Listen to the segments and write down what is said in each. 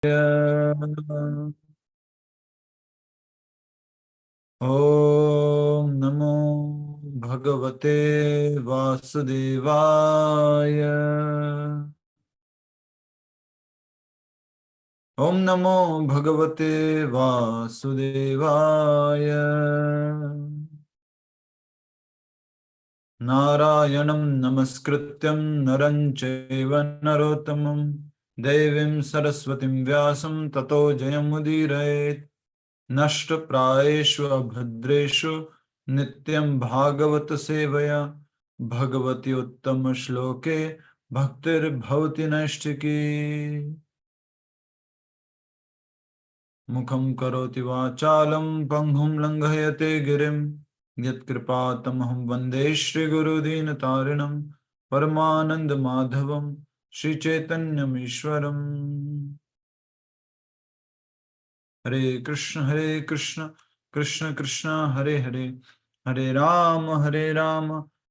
ओम नमो भगवते वासुदेवाय। ओम नमो भगवते वासुदेवाय। नारायणं नमस्कृत्यं नरं चैव नरोत्तमं देवीं सरस्वतीं व्यासं ततो जयमुदीरयेत्। नष्टप्रायेषु अभद्रेषु नित्यं भागवत सेवया भगवती उत्तम श्लोके भक्तिर्भवति नैष्ठिकी। मुखं करोति वाचालं पंगुं लंघयते गिरिं यत्कृपातमहं वन्दे श्रीगुरुदीनतारिणं परमानंद माधवं श्रीचैतन्यमीश्वरम्। हरे कृष्ण कृष्ण कृष्ण हरे हरे, हरे राम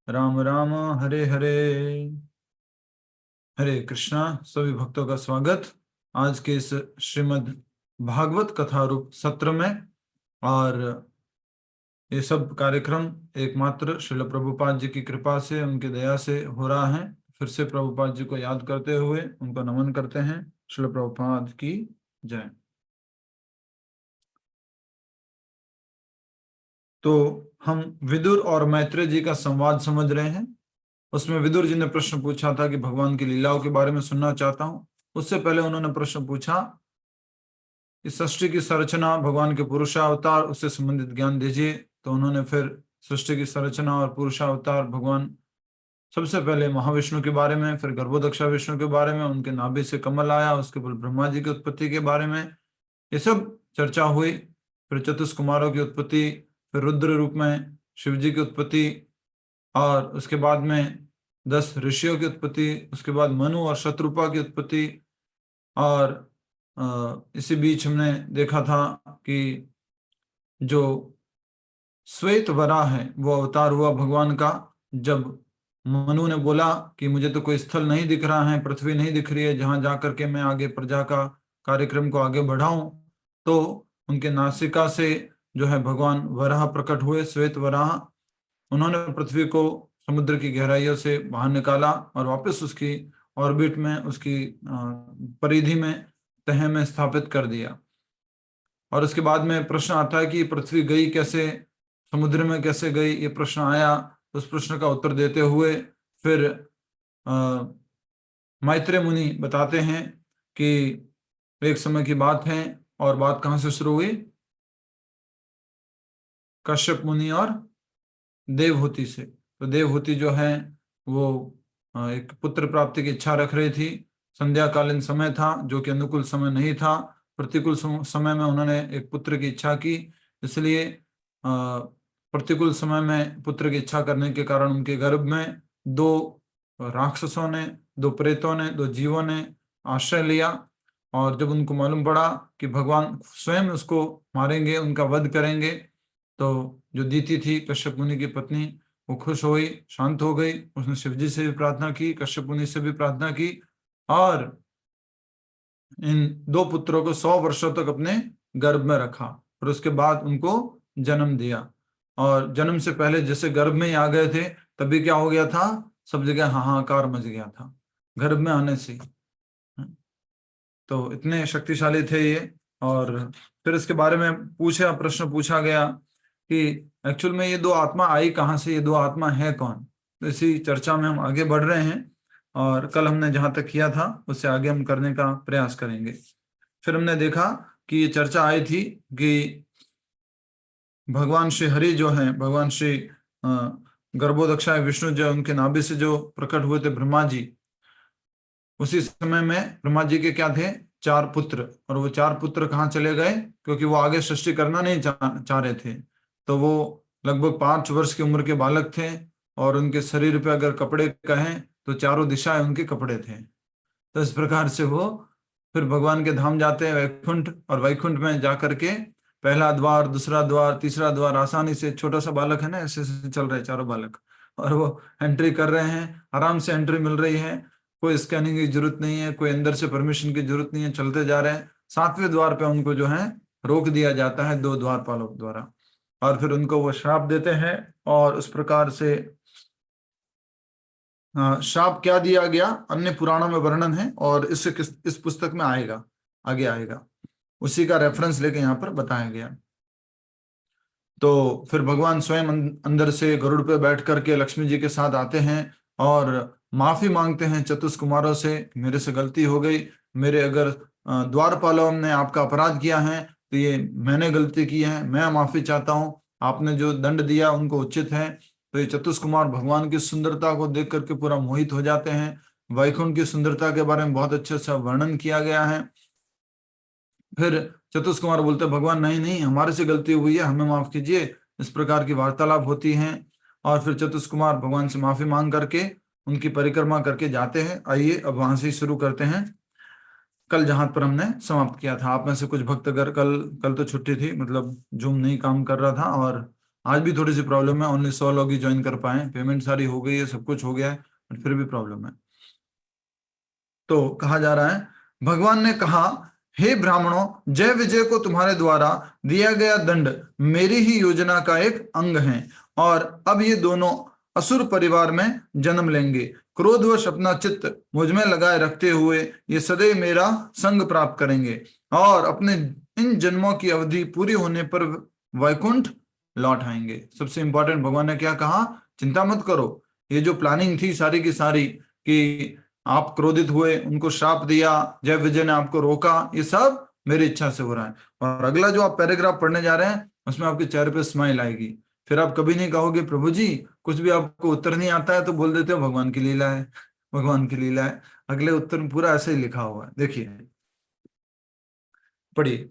राम राम हरे हरे। हरे कृष्णा। सभी भक्तों का स्वागत आज के इस श्रीमद् भागवत कथा रूप सत्र में। और ये सब कार्यक्रम एकमात्र श्रील प्रभुपाद जी की कृपा से, उनकी दया से हो रहा है। फिर से प्रभुपाद जी को याद करते हुए उनको नमन करते हैं। श्रील प्रभुपाद की जय। तो हम विदुर और मैत्रेय जी का संवाद समझ रहे हैं। उसमें विदुर जी ने प्रश्न पूछा था कि भगवान की लीलाओं के बारे में सुनना चाहता हूं। उससे पहले उन्होंने प्रश्न पूछा कि सृष्टि की संरचना, भगवान के पुरुषावतार, उससे संबंधित ज्ञान दीजिए। तो उन्होंने फिर सृष्टि की संरचना और पुरुषावतार, भगवान सबसे पहले महाविष्णु के बारे में, फिर गर्भोदक्षा विष्णु के बारे में, उनके नाभि से कमल आया, उसके बाद ब्रह्मा जी की उत्पत्ति के बारे में ये सब चर्चा हुई। फिर चतुष कुमारों की उत्पत्ति, फिर रुद्र रूप में शिव जी की उत्पत्ति, और उसके बाद में 10 ऋषियों की उत्पत्ति, उसके बाद मनु और शत्रुपा की उत्पत्ति। और इसी बीच हमने देखा था कि जो श्वेत वराह है वो अवतार हुआ भगवान का। जब मनु ने बोला कि मुझे तो कोई स्थल नहीं दिख रहा है, पृथ्वी नहीं दिख रही है जहां जाकर के मैं आगे प्रजा का कार्यक्रम को आगे बढ़ाऊं, तो उनके नासिका से जो है भगवान वराह प्रकट हुए, श्वेत वराह। उन्होंने पृथ्वी को समुद्र की गहराइयों से बाहर निकाला और वापस उसकी ऑर्बिट में, उसकी परिधि में, तह में स्थापित कर दिया। और उसके बाद में प्रश्न आता है कि पृथ्वी गई कैसे, समुद्र में कैसे गई, ये प्रश्न आया। उस प्रश्न का उत्तर देते हुए फिर मैत्रेय मुनि बताते हैं कि एक समय की बात है, और बात कहाँ से शुरू हुई? कश्यप मुनि और देवहूति से। तो देवहूति जो है वो एक पुत्र प्राप्ति की इच्छा रख रही थी। संध्याकालीन समय था जो कि अनुकूल समय नहीं था। प्रतिकूल समय में उन्होंने एक पुत्र की इच्छा की, इसलिए प्रतिकूल समय में पुत्र की इच्छा करने के कारण उनके गर्भ में 2 राक्षसों ने, 2 प्रेतों ने, 2 जीवों ने आश्रय लिया। और जब उनको मालूम पड़ा कि भगवान स्वयं उसको मारेंगे, उनका वध करेंगे, तो जो दीति थी कश्यप मुनि की पत्नी, वो खुश हो गई, शांत हो गई। उसने शिव जी से भी प्रार्थना की, कश्यप मुनि से भी प्रार्थना की, और इन 2 पुत्रों को 100 वर्षों तक अपने गर्भ में रखा। और उसके बाद उनको जन्म दिया। और जन्म से पहले जैसे गर्भ में ही आ गए थे, तभी क्या हो गया था? सब जगह हाहाकार मच गया था गर्भ में आने से। तो इतने शक्तिशाली थे ये। और फिर इसके बारे में प्रश्न पूछा गया कि एक्चुअल में ये 2 आत्मा आई कहाँ से, ये 2 आत्मा है कौन? तो इसी चर्चा में हम आगे बढ़ रहे हैं, और कल हमने जहां तक किया था उससे आगे हम करने का प्रयास करेंगे। फिर हमने देखा कि ये चर्चा आई थी कि भगवान श्री हरि जो हैं, भगवान श्री गर्भोदक्षाय विष्णु जो उनके नाभि से जो प्रकट हुए थे ब्रह्मा जी, उसी समय में ब्रह्मा जी के क्या थे? 4 पुत्र। और वो 4 पुत्र कहाँ चले गए? क्योंकि वो आगे सृष्टि करना नहीं चाह रहे थे। तो वो लगभग 5 वर्ष की उम्र के बालक थे, और उनके शरीर पे अगर कपड़े कहें तो चारों दिशाएं उनके कपड़े थे। तो इस प्रकार से वो फिर भगवान के धाम जाते हैं वैकुंठ, और वैकुंठ में जाकर के पहला द्वार, दूसरा द्वार, तीसरा द्वार, आसानी से, छोटा सा बालक है ना, ऐसे ऐसे चल रहे चारों बालक, और वो एंट्री कर रहे हैं, आराम से एंट्री मिल रही है, कोई स्कैनिंग की जरूरत नहीं है, कोई अंदर से परमिशन की जरूरत नहीं है, चलते जा रहे हैं। 7वें द्वार पे उनको जो है रोक दिया जाता है 2 द्वारपालों द्वारा, और फिर उनको वो श्राप देते हैं। और उस प्रकार से श्राप क्या दिया गया अन्य पुराणों में वर्णन है, और इस पुस्तक में आएगा, आगे आएगा, उसी का रेफरेंस लेके यहाँ पर बताया गया। तो फिर भगवान स्वयं अंदर से गरुड़ पे बैठ करके लक्ष्मी जी के साथ आते हैं और माफी मांगते हैं चतुष्कुमारों से, मेरे से गलती हो गई, मेरे अगर द्वारपालों ने आपका अपराध किया है तो ये मैंने गलती की है, मैं माफी चाहता हूँ, आपने जो दंड दिया उनको उचित है। तो ये चतुष्कुमार भगवान की सुंदरता को देख करके पूरा मोहित हो जाते हैं। वैकुंठ की सुंदरता के बारे में बहुत अच्छे से वर्णन किया गया है। फिर चतुष्कुमार बोलते भगवान नहीं नहीं, हमारे से गलती हुई है, हमें माफ कीजिए। इस प्रकार की वार्तालाप होती है और फिर चतुष्कुमार भगवान से माफी मांग करके उनकी परिक्रमा करके जाते हैं। आइए अब वहां से शुरू करते हैं, कल जहां पर हमने समाप्त किया था। आप में से कुछ भक्त अगर कल तो छुट्टी थी, मतलब जूम नहीं काम कर रहा था, और आज भी थोड़ी सी प्रॉब्लम है, ओनली 100 लोग ही ज्वाइन कर पाए, पेमेंट सारी हो गई है, सब कुछ हो गया है, बट फिर भी प्रॉब्लम है। तो कहा जा रहा है, भगवान ने कहा, हे ब्राह्मणों, जय विजय को तुम्हारे द्वारा दिया गया दंड मेरी ही योजना का एक अंग है, और अब ये दोनों असुर परिवार में जन्म लेंगे। क्रोधवश अपना चित्त मुझ में लगाए रखते हुए ये सदैव मेरा संग प्राप्त करेंगे, और अपने इन जन्मों की अवधि पूरी होने पर वैकुंठ लौट आएंगे। सबसे इंपॉर्टेंट भगवान ने क्या कहा, चिंता मत करो, ये जो प्लानिंग थी सारी की सारी, कि आप क्रोधित हुए, उनको श्राप दिया, जय विजय ने आपको रोका, ये सब मेरी इच्छा से हो रहा है। और अगला जो आप पैराग्राफ पढ़ने जा रहे हैं उसमें आपके चेहरे पे स्माइल आएगी। फिर आप कभी नहीं कहोगे प्रभु जी कुछ भी आपको उत्तर नहीं आता है, तो बोल देते हो भगवान की लीला है, भगवान की लीला है। अगले उत्तर में पूरा ऐसे ही लिखा हुआ है, देखिए पढ़िए।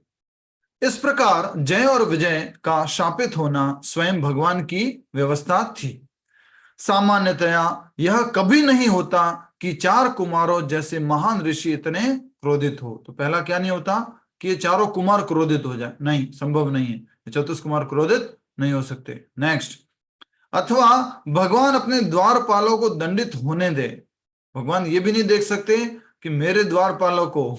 इस प्रकार जय और विजय का शापित होना स्वयं भगवान की व्यवस्था थी। सामान्यतया यह कभी नहीं होता कि 4 कुमारों जैसे महान ऋषि इतने क्रोधित हो। तो पहला क्या नहीं होता कि ये चारों कुमार क्रोधित हो जाए, नहीं, संभव नहीं है, चतुष्कुमार क्रोधित नहीं हो सकते। नेक्स्ट, अथवा भगवान अपने द्वारपालों को दंडित होने दे। भगवान ये भी नहीं देख सकते कि मेरे द्वारपालों को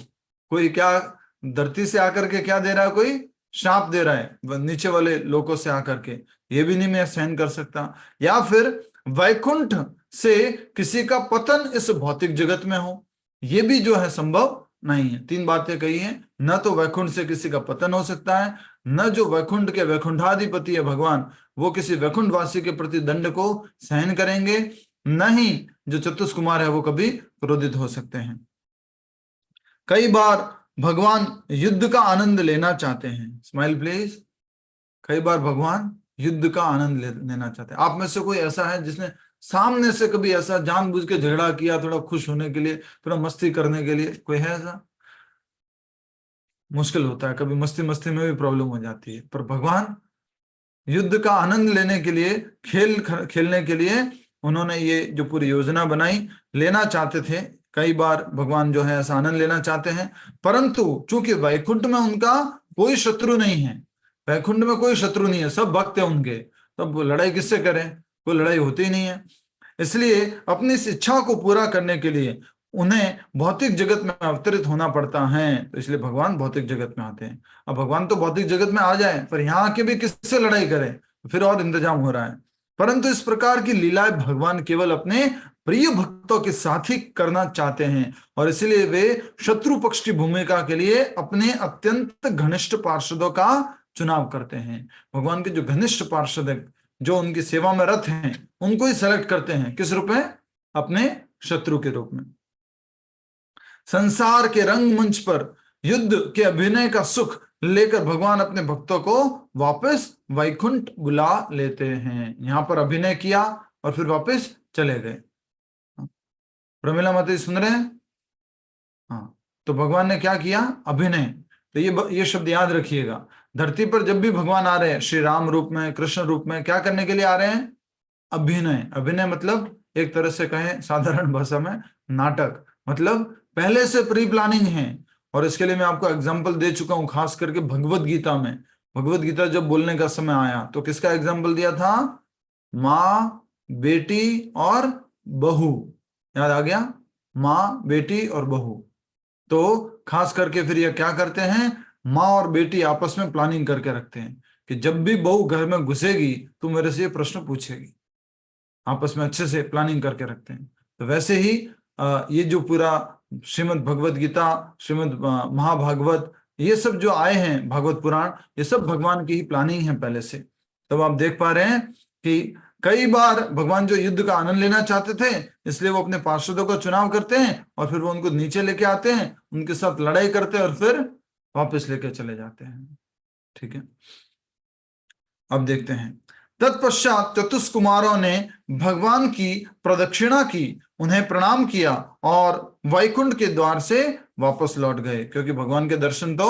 कोई क्या धरती से आकर के क्या दे रहा है, कोई शाप दे रहा है नीचे वाले लोगों से आकर के, ये भी नहीं मैं सहन कर सकता। या फिर वैकुंठ से किसी का पतन इस भौतिक जगत में हो, ये भी जो है संभव नहीं है। 3 बातें कही हैं, न तो वैकुंठ से किसी का पतन हो सकता है, न जो वैकुंठ के वैकुंठाधिपति है भगवान वो किसी वैकुंठवासी के प्रति दंड को सहन करेंगे, न ही जो चतुष्कुमार है वो कभी क्रोधित हो सकते हैं। कई बार भगवान युद्ध का आनंद लेना चाहते हैं, स्माइल प्लीज। कई बार भगवान युद्ध का आनंद लेना चाहते हैं। आप में से कोई ऐसा है जिसने सामने से कभी ऐसा जानबूझ के झगड़ा किया, थोड़ा खुश होने के लिए, थोड़ा मस्ती करने के लिए? कोई है ऐसा? मुश्किल होता है, कभी मस्ती मस्ती में भी प्रॉब्लम हो जाती है। पर भगवान युद्ध का आनंद लेने के लिए, खेलने के लिए उन्होंने ये जो पूरी योजना बनाई, लेना चाहते थे। कई बार भगवान जो है ऐसा आनंद लेना चाहते हैं, परंतु चूंकि वैकुंठ में उनका कोई शत्रु नहीं है, वैकुंठ में कोई शत्रु नहीं है, सब भक्त है उनके, तो लड़ाई किससे करें, कोई लड़ाई होती ही नहीं है। इसलिए अपनी इस इच्छा को पूरा करने के लिए उन्हें भौतिक जगत में अवतरित होना पड़ता है। तो इसलिए भगवान भौतिक जगत में आते हैं। अब भगवान तो भौतिक जगत में आ जाए, पर यहाँ आके भी किससे लड़ाई करें, फिर और इंतजाम हो रहा है। परंतु इस प्रकार की लीलाएं भगवान केवल अपने प्रिय भक्तों के साथ ही करना चाहते हैं, और इसलिए वे शत्रु पक्ष की भूमिका के लिए अपने अत्यंत घनिष्ठ पार्षदों का चुनाव करते हैं। भगवान के जो घनिष्ठ पार्षद है, जो उनकी सेवा में रत हैं, उनको ही सेलेक्ट करते हैं। किस रूप में? अपने शत्रु के रूप में। संसार के रंगमंच पर युद्ध के अभिनय का सुख लेकर भगवान अपने भक्तों को वापस वैकुंठ बुला लेते हैं। यहां पर अभिनय किया और फिर वापस चले गए। प्रमिला माता सुन रहे हैं? हाँ, तो भगवान ने क्या किया? अभिनय। तो ये शब्द याद रखिएगा, धरती पर जब भी भगवान आ रहे हैं, श्री राम रूप में, कृष्ण रूप में, क्या करने के लिए आ रहे हैं? अभिनय। अभिनय मतलब एक तरह से कहें साधारण भाषा में, नाटक। मतलब पहले से प्री प्लानिंग है। और इसके लिए मैं आपको एग्जांपल दे चुका हूं, खास करके भगवत गीता में। भगवत गीता जब बोलने का समय आया तो किसका एग्जांपल दिया था? माँ, बेटी और बहू। याद आ गया? माँ, बेटी और बहू। तो खास करके फिर ये क्या करते हैं, माँ और बेटी आपस में प्लानिंग करके रखते हैं कि जब भी बहू घर में घुसेगी तो मेरे से ये प्रश्न पूछेगी। आपस में अच्छे से प्लानिंग करके रखते हैं। तो वैसे ही ये जो पूरा श्रीमद् भगवत गीता, श्रीमद् महाभागवत, ये सब जो आए हैं भागवत पुराण, ये सब भगवान की ही प्लानिंग है पहले से। तब आप देख पा रहे हैं कि कई बार भगवान जो युद्ध का आनंद लेना चाहते थे, इसलिए वो अपने पार्षदों का चुनाव करते हैं और फिर वो उनको नीचे लेके आते हैं, उनके साथ लड़ाई करते हैं और फिर वापस लेके चले जाते हैं। ठीक है, अब देखते हैं। तत्पश्चात चतुष्कुमारों ने भगवान की प्रदक्षिणा की, उन्हें प्रणाम किया और वैकुंठ के द्वार से वापस लौट गए, क्योंकि भगवान के दर्शन तो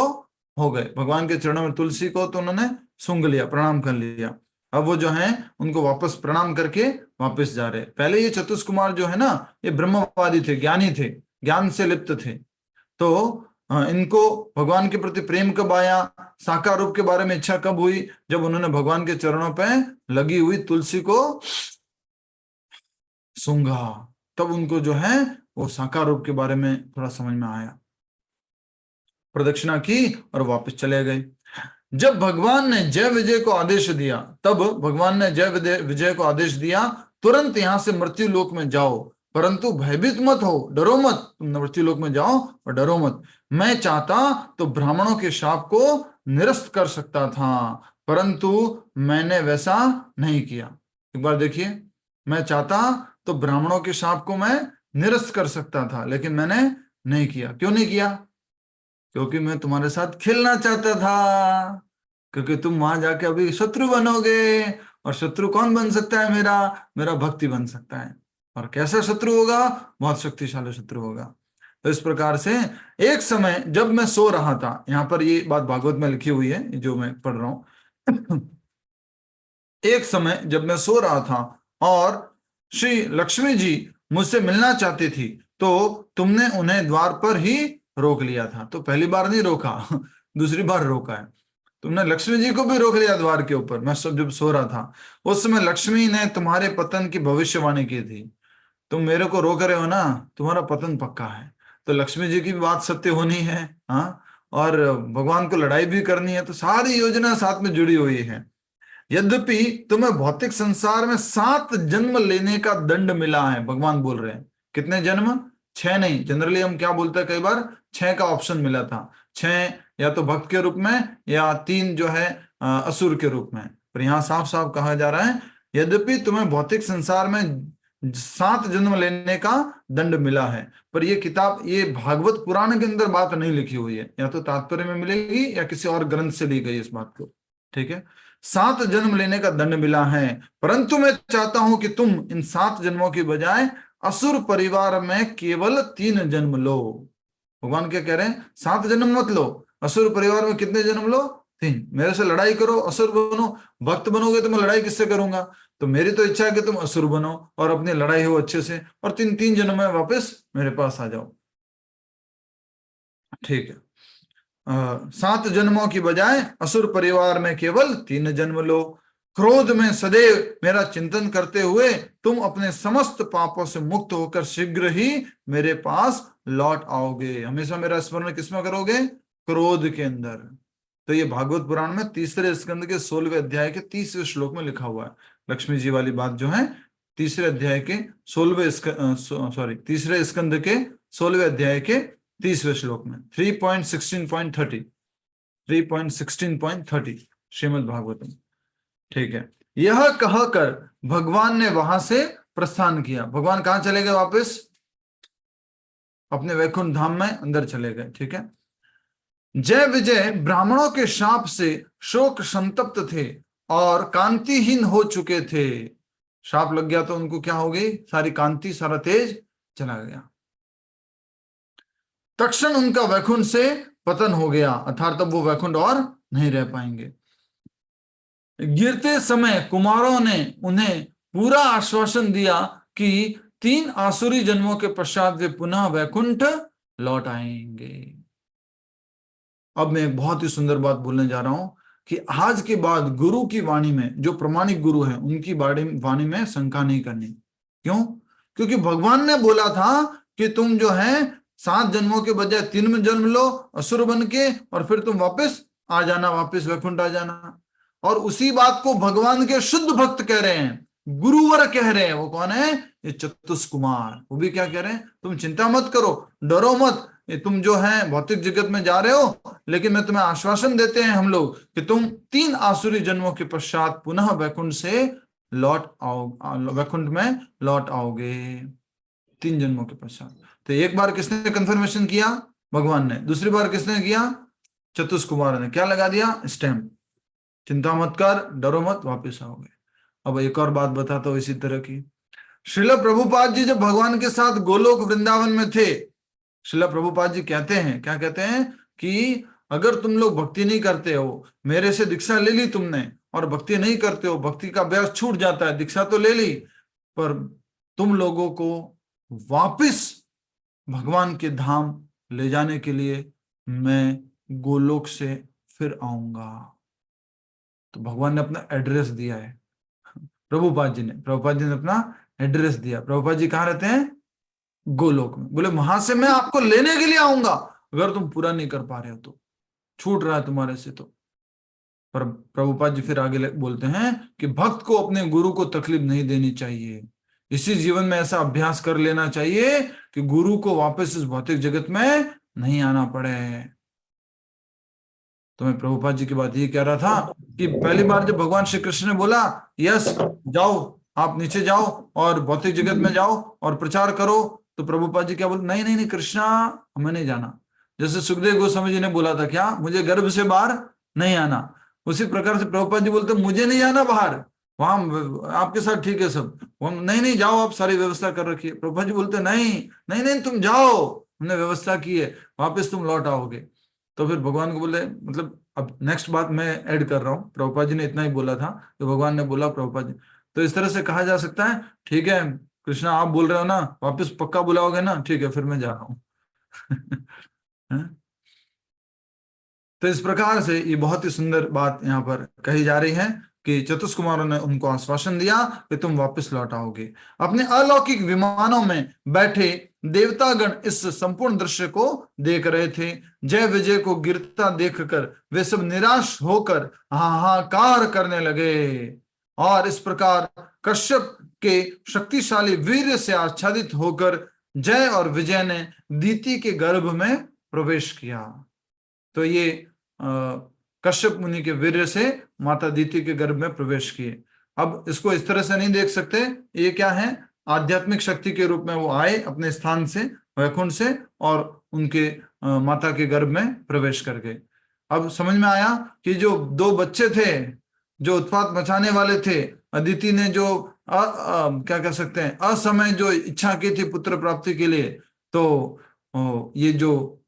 हो गए, भगवान के चरणों में तुलसी को तो उन्होंने सूंघ लिया, प्रणाम कर लिया। अब वो जो है उनको वापस प्रणाम करके वापस जा रहे। पहले ये चतुष्कुमार जो है ना, ये ब्रह्मवादी थे, ज्ञानी थे, ज्ञान से लिप्त थे। तो इनको भगवान के प्रति प्रेम कब आया, साकार रूप के बारे में इच्छा कब हुई, जब उन्होंने भगवान के चरणों पे लगी हुई तुलसी को सूंघा, तब उनको जो है वो साकार रूप के बारे में थोड़ा समझ में आया। प्रदक्षिणा की और वापस चले गए। जब भगवान ने जय विजय को आदेश दिया, तब भगवान ने जय विजय को आदेश दिया, तुरंत यहां से मृत्यु लोक में जाओ, परंतु भयभीत मत हो, डरो मत, तुम मृत्यु लोक में जाओ और डरो मत। मैं चाहता तो ब्राह्मणों के शाप को निरस्त कर सकता था, परंतु मैंने वैसा नहीं किया। एक बार देखिए, मैं चाहता तो ब्राह्मणों के शाप को मैं निरस्त कर सकता था, लेकिन मैंने नहीं किया। क्यों नहीं किया? क्योंकि मैं तुम्हारे साथ खेलना चाहता था, क्योंकि तुम वहां जाके अभी शत्रु बनोगे, और शत्रु कौन बन सकता है? मेरा मेरा भक्ति बन सकता है। और कैसा शत्रु होगा? बहुत शक्तिशाली शत्रु होगा। तो इस प्रकार से एक समय जब मैं सो रहा था, यहां पर ये बात भागवत में लिखी हुई है जो मैं पढ़ रहा हूं। एक समय जब मैं सो रहा था और श्री लक्ष्मी जी मुझसे मिलना चाहती थी, तो तुमने उन्हें द्वार पर ही रोक लिया था। तो पहली बार नहीं रोका, दूसरी बार रोका है। तुमने लक्ष्मी जी को भी रोक लिया द्वार के ऊपर। मैं जब सो रहा था उस समय लक्ष्मी ने तुम्हारे पतन की भविष्यवाणी की थी। तुम मेरे को रोक रहे हो ना, तुम्हारा पतन पक्का है। तो लक्ष्मी जी की भी बात सत्य होनी है, हाँ, और भगवान को लड़ाई भी करनी है, तो सारी योजना साथ में जुड़ी हुई है। यद्यपि तुम्हें भौतिक संसार में 7 जन्म लेने का दंड मिला है, भगवान बोल रहे हैं। कितने जन्म? 6 नहीं, जनरली हम क्या बोलते हैं, कई बार 6 का ऑप्शन मिला था। 6 या तो भक्त के रूप में, या 3 जो है असुर के रूप में। पर यहाँ साफ साफ कहा जा रहा है, यद्यपि तुम्हें भौतिक संसार में 7 जन्म लेने का दंड मिला है। पर ये किताब, ये भागवत पुराण के अंदर बात नहीं लिखी हुई है, या तो तात्पर्य में मिलेगी या किसी और ग्रंथ से ली गई इस बात को। ठीक है, 7 जन्म लेने का दंड मिला है, परंतु मैं चाहता हूं कि तुम इन 7 जन्मों की बजाय असुर परिवार में केवल 3 जन्म लो। भगवान क्या कह रहे हैं? 7 जन्म मत लो, असुर परिवार में कितने जन्म लो? 3। मेरे से लड़ाई करो, असुर बनो। भक्त बनोगे तो मैं लड़ाई किससे करूंगा? तो मेरी तो इच्छा है कि तुम असुर बनो और अपनी लड़ाई हो अच्छे से, और 3 जन्म में वापस मेरे पास आ जाओ। ठीक है, 7 जन्मों की बजाय असुर परिवार में केवल 3 जन्म लो। क्रोध में सदैव मेरा चिंतन करते हुए तुम अपने समस्त पापों से मुक्त होकर शीघ्र ही मेरे पास लौट आओगे। हमेशा मेरा स्मरण किसमें करोगे? क्रोध के अंदर। तो ये भागवत पुराण में 3रे स्कंद के 16वें अध्याय के 30वें श्लोक में लिखा हुआ है। लक्ष्मी जी वाली बात जो है 3रे अध्याय के 3रे स्कंद के 16वें अध्याय के 30वें श्लोक में 3.16.30 श्रीमद् भागवतम। ठीक है, यह कहकर भगवान ने वहां से प्रस्थान किया। भगवान कहां चले गए? वापस अपने वैकुंठ धाम में अंदर चले गए। ठीक है, जय विजय ब्राह्मणों के शाप से शोक संतप्त थे और कांतिहीन हो चुके थे। शाप लग गया तो उनको क्या हो गई? सारी कांति, सारा तेज चला गया। तक्षण उनका वैकुंठ से पतन हो गया, अर्थात तब वो वैकुंठ और नहीं रह पाएंगे। गिरते समय कुमारों ने उन्हें पूरा आश्वासन दिया कि 3 आसुरी जन्मों के पश्चात वे पुनः वैकुंठ लौट आएंगे। अब मैं एक बहुत ही सुंदर बात बोलने जा रहा हूं कि आज के बाद गुरु की वाणी में, जो प्रमाणिक गुरु है उनकी वाणी में शंका नहीं करनी। क्यों? क्योंकि भगवान ने बोला था कि तुम जो है 7 जन्मों के बजाय 3 में जन्म लो असुर बन के, और फिर तुम वापस आ जाना, वापस वैकुंठ आ जाना। और उसी बात को भगवान के शुद्ध भक्त कह रहे हैं, गुरुवर कह रहे हैं। वो कौन है? ये चतुष्कुमार। वो भी क्या कह रहे हैं? तुम चिंता मत करो, डरो मत, ये तुम जो है भौतिक जगत में जा रहे हो, लेकिन मैं तुम्हें आश्वासन देते हैं हम लोग कि तुम 3 आसुरी जन्मों के पश्चात पुनः वैकुंठ से लौट आओ, वैकुंठ में लौट आओगे 3 जन्मों के पश्चात। तो एक बार किसने कंफर्मेशन किया? भगवान ने। दूसरी बार किसने किया? चतुष्कुमार ने। क्या लगा दिया? स्टैम्प। चिंता मत कर, डरो मत, वापस आओगे। अब एक और बात बताता हूं इसी तरह की। श्रील प्रभुपाद जी जब भगवान के साथ गोलोक वृंदावन में थे, श्रील प्रभुपाद जी कहते हैं, क्या कहते हैं कि अगर तुम लोग भक्ति नहीं करते हो, मेरे से दीक्षा ले ली तुमने और भक्ति नहीं करते हो, भक्ति का अभ्यास छूट जाता है, दीक्षा तो ले ली, पर तुम लोगों को वापस भगवान के धाम ले जाने के लिए मैं गोलोक से फिर आऊंगा। तो भगवान ने अपना एड्रेस दिया है, प्रभुपाद जी ने अपना एड्रेस दिया। प्रभुपाद जी कहाँ रहते हैं? गोलोक में। बोले वहां से मैं आपको लेने के लिए आऊंगा, अगर तुम पूरा नहीं कर पा रहे हो तो, छूट रहा है तुम्हारे से तो। पर प्रभुपाद जी फिर आगे बोलते हैं कि भक्त को अपने गुरु को तकलीफ नहीं देनी चाहिए, इसी जीवन में ऐसा अभ्यास कर लेना चाहिए कि गुरु को वापस इस भौतिक जगत में नहीं आना पड़े। तो मैं प्रभुपाद जी की बात ये कह रहा था कि पहली बार जब भगवान श्री कृष्ण ने बोला यस जाओ, आप नीचे जाओ और भौतिक जगत में जाओ और प्रचार करो, तो प्रभुपाद जी क्या बोले? नहीं नहीं नहीं कृष्णा, हमें नहीं जाना। जैसे सुखदेव गोस्वामी जी ने बोला था, क्या मुझे गर्भ से बाहर नहीं आना, उसी प्रकार से प्रभुपाद जी बोलते मुझे नहीं आना बाहर, वहां आपके साथ ठीक है सब, नहीं नहीं जाओ, आप सारी व्यवस्था कर रखी है। प्रभुपाद जी बोलते नहीं नहीं नहीं तुम जाओ, हमने व्यवस्था की है, वापस तुम लौट आओगे। तो फिर भगवान को बोले, मतलब अब नेक्स्ट बात मैं ऐड कर रहा हूँ, प्रभुपाद जी ने इतना ही बोला था तो भगवान ने बोला प्रभुपाद जी, तो इस तरह से कहा जा सकता है ठीक है कृष्णा आप बोल रहे हो ना, वापस पक्का बुलाओगे ना, ठीक है फिर मैं जा रहा हूँ। तो इस प्रकार से ये बहुत ही सुंदर बात यहाँ पर कही जा रही है कि चतुष्कुमारों ने उनको आश्वासन दिया कि तुम वापस लौट आओगे। अपने अलौकिक विमानों में बैठे देवतागण इस संपूर्ण दृश्य को देख रहे थे। जय विजय को गिरता देखकर वे सब निराश होकर हाहाकार करने लगे, और इस प्रकार कश्यप के शक्तिशाली वीर्य से आच्छादित होकर जय और विजय ने दीति के गर्भ में प्रवेश किया। तो ये कश्यप मुनि के वीर्य से माता दीति के गर्भ में प्रवेश किए। अब इसको इस तरह से नहीं देख सकते, ये क्या है? आध्यात्मिक शक्ति के रूप में वो आए अपने स्थान से, वैकुंठ से, और उनके माता के गर्भ में प्रवेश कर गए। अब समझ में आया कि जो 2 बच्चे थे जो उत्पात मचाने वाले थे, अदिति ने जो क्या कह सकते हैं असमय जो इच्छा की थी पुत्र प्राप्ति के लिए, तो ये जो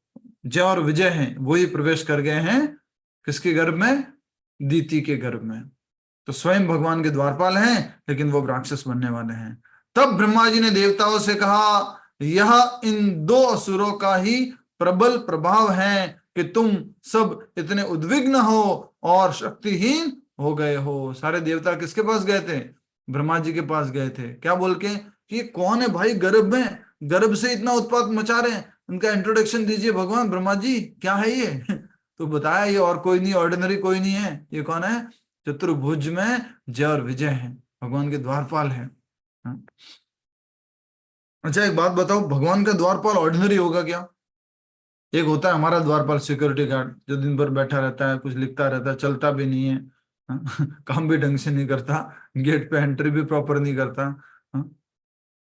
जय और विजय हैं वही प्रवेश कर गए हैं किसके गर्भ में? दीति के गर्भ में। तो स्वयं भगवान के द्वारपाल हैं, लेकिन वो राक्षस बनने वाले हैं। तब ब्रह्मा जी ने देवताओं से कहा, यह इन 2 असुरों का ही प्रबल प्रभाव है कि तुम सब इतने उद्विग्न हो और शक्तिहीन हो गए हो। सारे देवता किसके पास गए थे? ब्रह्मा जी के पास गए थे। क्या बोल के कि ये कौन है भाई गर्भ में, गर्भ से इतना उत्पात मचा रहे हैं, उनका इंट्रोडक्शन दीजिए भगवान, ब्रह्मा जी क्या है ये? तो बताया ये और कोई नहीं, ऑर्डिनरी कोई नहीं है, ये कौन है? चतुर्भुज में जय और विजय है, भगवान के द्वारपाल है। अच्छा एक बात बताओ, भगवान का द्वारपाल ऑर्डिनरी होगा क्या? एक होता है हमारा द्वारपाल सिक्योरिटी गार्ड, जो दिन भर बैठा रहता है, कुछ लिखता रहता है, चलता भी नहीं है, काम भी ढंग से नहीं करता, गेट पे एंट्री भी प्रॉपर नहीं करता।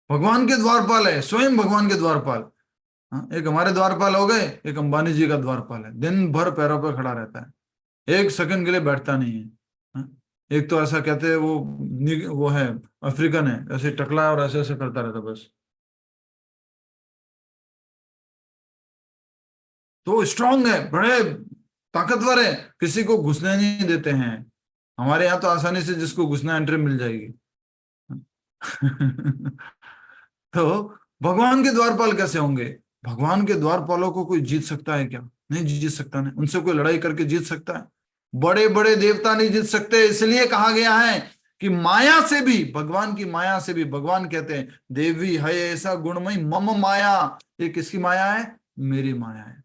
भगवान के द्वारपाल है, स्वयं भगवान के द्वारपाल। एक हमारे द्वारपाल हो गए, एक अंबानी जी का द्वारपाल है, दिन भर पैरों पर खड़ा रहता है, एक सेकंड के लिए बैठता नहीं है। एक तो ऐसा कहते हैं वो है अफ्रीकन है, ऐसे टकला है और ऐसे ऐसे करता रहता बस। तो स्ट्रांग है, बड़े ताकतवर है, किसी को घुसने नहीं देते हैं। हमारे यहाँ तो आसानी से जिसको घुसना एंट्री मिल जाएगी। तो भगवान के द्वारपाल कैसे होंगे? भगवान के द्वारपालों को कोई जीत सकता है क्या? नहीं जीत सकता। नहीं, उनसे कोई लड़ाई करके जीत सकता है? बड़े बड़े देवता नहीं जीत सकते। इसलिए कहा गया है कि माया से भी, भगवान की माया से भी, भगवान कहते हैं देवी है ऐसा गुणमयी मम माया। ये किसकी माया है? मेरी माया है।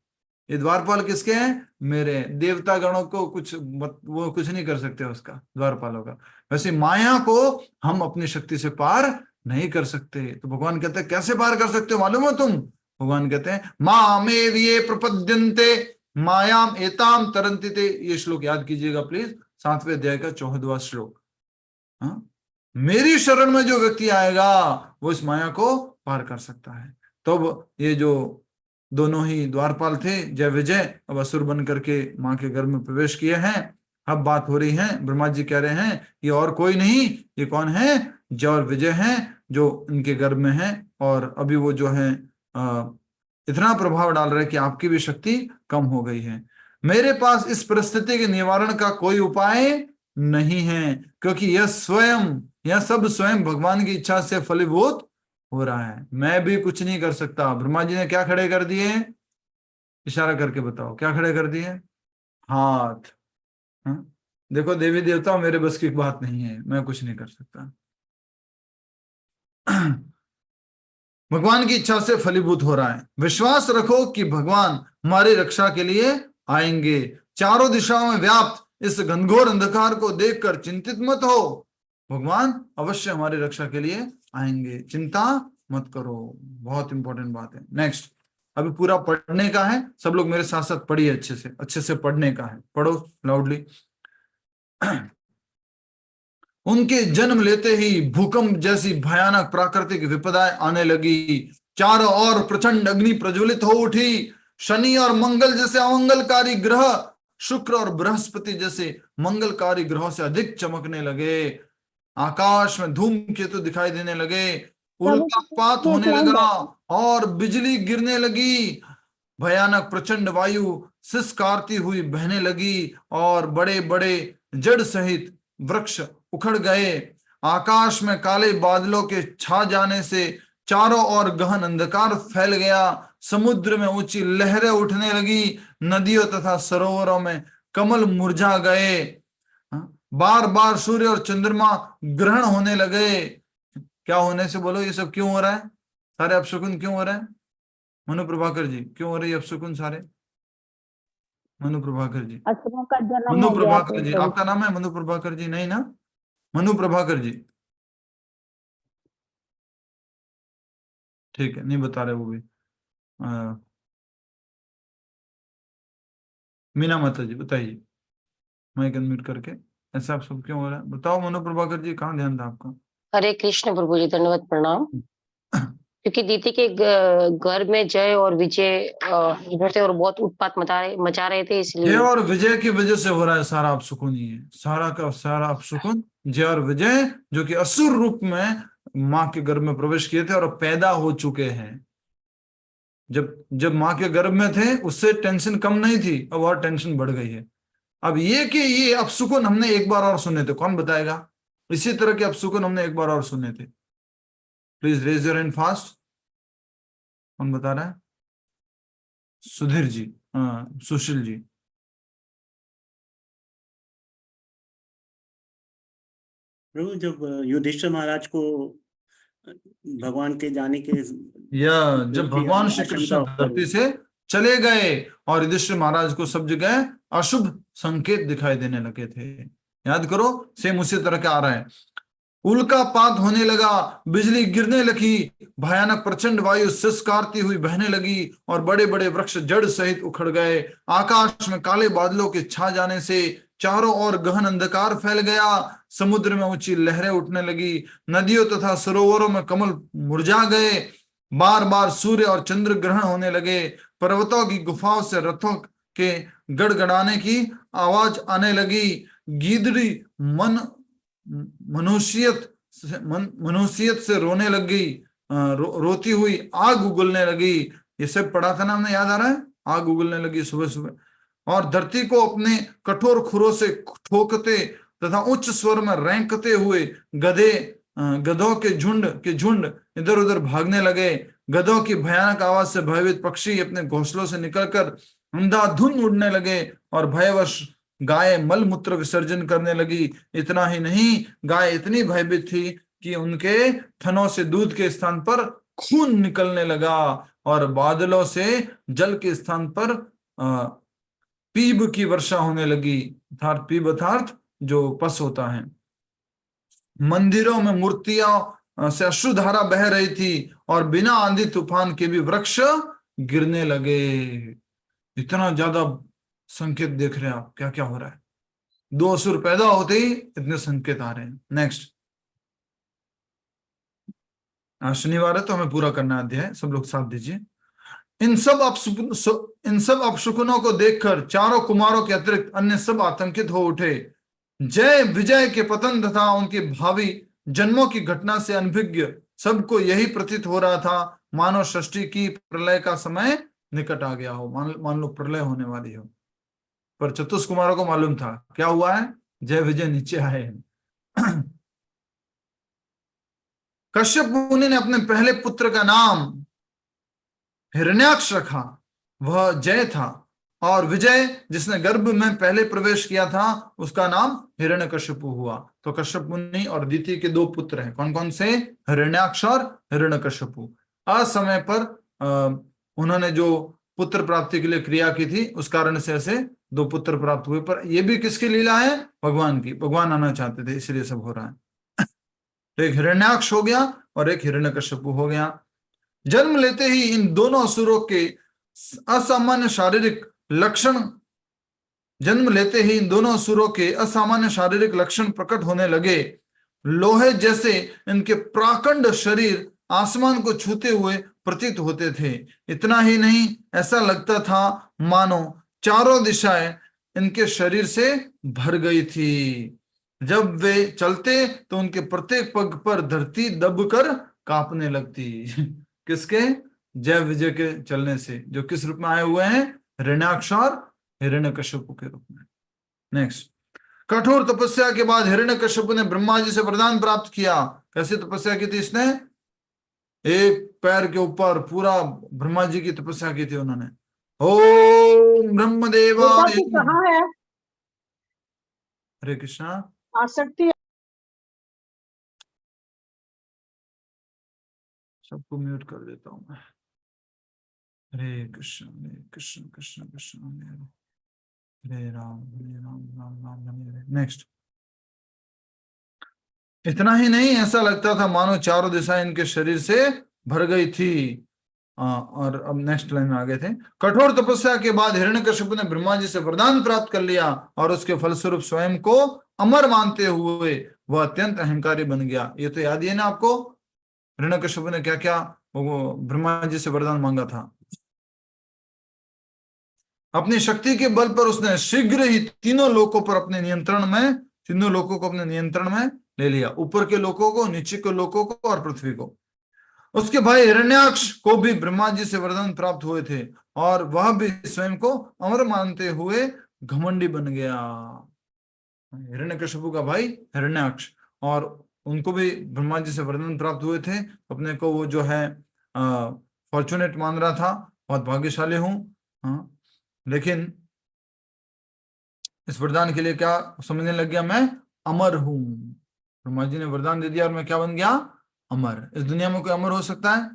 ये द्वारपाल किसके हैं? मेरे। देवता गणों को वो कुछ नहीं कर सकते उसका, द्वारपालों का। वैसे माया को हम अपनी शक्ति से पार नहीं कर सकते। तो भगवान कहते हैं कैसे पार कर सकते हो मालूम है तुम? भगवान कहते हैं मामेव ये प्रपद्यन्ते मायाम एताम तरन्ति ते। ये श्लोक याद कीजिएगा प्लीज, 7वें अध्याय का 14वां श्लोक। हाँ? मेरी शरण में जो व्यक्ति आएगा वो इस माया को पार कर सकता है। तो ये जो दोनों ही द्वारपाल थे जय विजय, अब असुर बन करके मां के गर्भ में प्रवेश किए हैं। अब बात हो रही है, ब्रह्मा जी कह रहे हैं ये और कोई नहीं, ये कौन है? जय और विजय हैं जो इनके गर्भ में है। और अभी वो जो है इतना प्रभाव डाल रहे कि आपकी भी शक्ति कम हो गई है। मेरे पास इस परिस्थिति के निवारण का कोई उपाय नहीं है, क्योंकि यह सब स्वयं भगवान की इच्छा से फलीभूत हो रहा है। मैं भी कुछ नहीं कर सकता। ब्रह्मा जी ने क्या खड़े कर दिए? इशारा करके बताओ क्या खड़े कर दिए? हाथ। हाँ? देखो देवी देवता मेरे बस की बात नहीं है, मैं कुछ नहीं कर सकता। भगवान की इच्छा से फलीभूत हो रहा है। विश्वास रखो कि भगवान हमारी रक्षा के लिए आएंगे। चारों दिशाओं में व्याप्त इस घनघोर अंधकार को देखकर चिंतित मत हो। भगवान अवश्य हमारी रक्षा के लिए आएंगे, चिंता मत करो। बहुत इंपॉर्टेंट बात है। नेक्स्ट, अभी पूरा पढ़ने का है, सब लोग मेरे साथ साथ पढ़िए, अच्छे से पढ़ने का है, पढ़ो लाउडली। उनके जन्म लेते ही भूकंप जैसी भयानक प्राकृतिक विपदाएं आने लगी। चारों ओर प्रचंड अग्नि प्रज्वलित हो उठी। शनि और मंगल जैसे अमंगलकारी ग्रह शुक्र और बृहस्पति जैसे मंगलकारी ग्रहों से अधिक चमकने लगे। आकाश में धूमकेतु दिखाई देने लगे। उल्कापात होने लगा और बिजली गिरने लगी। भयानक प्रचंड वायु सिसकारती हुई बहने लगी और बड़े बड़े जड़ सहित वृक्ष उखड़ गए। आकाश में काले बादलों के छा जाने से चारों ओर गहन अंधकार फैल गया। समुद्र में ऊंची लहरें उठने लगी। नदियों तथा सरोवरों में कमल मुरझा गए। बार बार सूर्य और चंद्रमा ग्रहण होने लगे। क्या होने से बोलो? ये सब क्यों हो रहा है? सारे अपशकुन क्यों हो रहे हैं? मनु प्रभाकर जी, क्यों हो रही है अपशकुन सारे? मनु प्रभाकर जी, असुरों का जन्म मनु हो गया प्रभाकर जी, आपका नाम है मनु प्रभाकर जी? नहीं ना, मनु प्रभाकर जी। ठीक है, नहीं बता रहे वो भी। मीना माता जी बताइए, माइक अनम्यूट करके। ऐसा आप सब क्यों हो रहा है बताओ? मनु प्रभाकर जी, कहाँ ध्यान था आपका? हरे कृष्ण प्रभु जी, धन्यवाद प्रणाम। क्योंकि दीदी के घर में जय और विजय थे और बहुत उत्पात मचा रहे थे, इसलिए जय और विजय की वजह से हो रहा है सारा अपशकुन। ही है सारा का सारा अपशकुन। जय और विजय जो कि असुर रूप में माँ के गर्भ में प्रवेश किए थे और पैदा हो चुके हैं। जब जब माँ के गर्भ में थे उससे टेंशन कम नहीं थी, अब और टेंशन बढ़ गई है। अब ये कि ये अपशकुन हमने एक बार और सुने थे, कौन बताएगा? इसी तरह के अपशकुन हमने एक बार और सुने थे। Please raise your hand fast. कौन बता रहा है? सुधीर जी, हाँ सुशील जी। प्रभु, जब युधिष्ठिर महाराज को भगवान के जाने के या जब भगवान श्री कृष्ण धरती से चले गए और युधिष्ठिर महाराज को सब जगह अशुभ संकेत दिखाई देने लगे थे। याद करो, सेम उसी तरह का आ रहा है। उल्कापात होने लगा, बिजली गिरने लगी, भयानक प्रचंड वायु सिसकारती हुई बहने लगी और बड़े बड़े वृक्ष जड़ सहित उखड़ गए। आकाश में काले बादलों के छा जाने से चारों ओर गहन अंधकार फैल गया। समुद्र में ऊंची लहरें उठने लगी। नदियों तथा सरोवरों में कमल मुरझा गए। बार बार सूर्य और चंद्र ग्रहण होने लगे। पर्वतों की गुफाओं से रथों के गड़गड़ाने की आवाज आने लगी। गीदड़ी मनुष्यत से रोने लगी। रोती हुई आग उगलने लगी। ये सब पढ़ा था ना हमने, याद आ रहा है? आग उगलने लगी सुबह सुबह। और धरती को अपने कठोर खुरों से ठोकते तथा उच्च स्वर में रेंकते हुए गधों के झुंड इधर उधर भागने लगे। गधों की भयानक आवाज से भयभीत पक्षी अपने घोंसलों से निकलकर अंधाधुंध उड़ने लगे और भयवश गाय मल मूत्र विसर्जन करने लगी। इतना ही नहीं, गाय इतनी भयभीत थी कि उनके थनों से दूध के स्थान पर खून निकलने लगा। और बादलों से जल के स्थान पर पीब की वर्षा होने लगी, अर्थात पीब अर्थात जो पस होता है। मंदिरों में मूर्तियां से अश्रुधारा बह रही थी और बिना आंधी तूफान के भी वृक्ष गिरने लगे। इतना ज्यादा संकेत देख रहे हैं आप, क्या क्या हो रहा है। दो असुर पैदा होते ही इतने संकेत आ रहे हैं। नेक्स्ट, आज शनिवार है तो हमें पूरा करना अध्याय, सब लोग साथ दीजिए। इन सब अपशकुनों को देखकर चारों कुमारों के अतिरिक्त अन्य सब आतंकित हो उठे। जय विजय के पतन तथा उनके भावी जन्मों की घटना से अनभिज्ञ सबको यही प्रतीत हो रहा था मानो सृष्टि की प्रलय का समय निकट आ गया हो, मान लो प्रलय होने वाली हो। पर चतुष कुमारों को मालूम था क्या हुआ है, जय विजय नीचे आए हैं। कश्यप मुनि ने अपने पहले पुत्र का नाम हिरण्याक्ष रखा, वह जय था, और विजय जिसने गर्भ में पहले प्रवेश किया था उसका नाम हिरण्यकश्यपु हुआ। तो कश्यप मुनि और अदिति के दो पुत्र हैं, कौन कौन से, हिरण्याक्ष और हिरण्यकश्यपु। असमय पर उन्होंने जो पुत्र प्राप्ति के लिए क्रिया की थी उस कारण से ऐसे दो पुत्र प्राप्त हुए। पर ये भी किसकी लीला है, भगवान की, भगवान आना चाहते थे इसलिए सब हो रहा है। तो एक हिरण्याक्ष हो गया और एक हिरण्यकश्यपु हो गया। जन्म लेते ही इन दोनों असुरों के असामान्य शारीरिक लक्षण प्रकट होने लगे। लोहे जैसे इनके प्राकंड शरीर आसमान को छूते हुए प्रतीत होते थे। इतना ही नहीं, ऐसा लगता था मानो चारों दिशाएं इनके शरीर से भर गई थी। जब वे चलते तो उनके प्रत्येक पग पर धरती दबकर कांपने लगती। किसके, जय विजय के चलने से, जो किस रूप में आए हुए हैं, हिरण्याक्ष और हिरण्यकश्यपु के रूप में। नेक्स्ट, कठोर तपस्या के बाद हिरण्यकश्यपु ने ब्रह्मा जी से वरदान प्राप्त किया। कैसी तपस्या की थी इसने, एक पैर के ऊपर पूरा ब्रह्मा जी की तपस्या की थी उन्होंने। ओम ब्रह्मदेवाय, कहाँ है, हरे कृष्णा, आसक्ति सबको म्यूट कर देता हूं मैं। हरे कृष्ण कृष्ण कृष्ण कृष्ण हरे राम राम राम हरे हरे। नेक्स्ट, इतना ही नहीं, ऐसा लगता था मानो चारों दिशाएं इनके शरीर से भर गई थी। और अब नेक्स्ट लाइन में आ गए थे। कठोर तपस्या के बाद हिरण्यकश्यपु ने ब्रह्मा जी से वरदान प्राप्त कर लिया और उसके फलस्वरूप स्वयं को अमर मानते हुए वह अत्यंत अहंकारी बन गया। ये तो याद ही है ना आपको, हिरण्यकश्यपु ने क्या क्या वो ब्रह्मा जी से वरदान मांगा था। अपनी शक्ति के बल पर उसने शीघ्र ही तीनों लोकों को अपने नियंत्रण में ले लिया, ऊपर के लोकों को, नीचे के लोकों को और पृथ्वी को। उसके भाई हिरण्याक्ष को भी ब्रह्मा जी से वरदान प्राप्त हुए थे और वह भी स्वयं को अमर मानते हुए घमंडी बन गया। हिरण्यकश्यपु का भाई हिरण्याक्ष, और उनको भी ब्रह्मा जी से वरदान प्राप्त हुए थे। अपने को वो जो है फॉर्चुनेट मान रहा था, बहुत भाग्यशाली हूं। हाँ, लेकिन इस वरदान के लिए क्या समझने लग गया, मैं अमर हूं। ब्रह्मा जी ने वरदान दे दिया और मैं क्या बन गया, अमर। इस दुनिया में कोई अमर हो सकता है,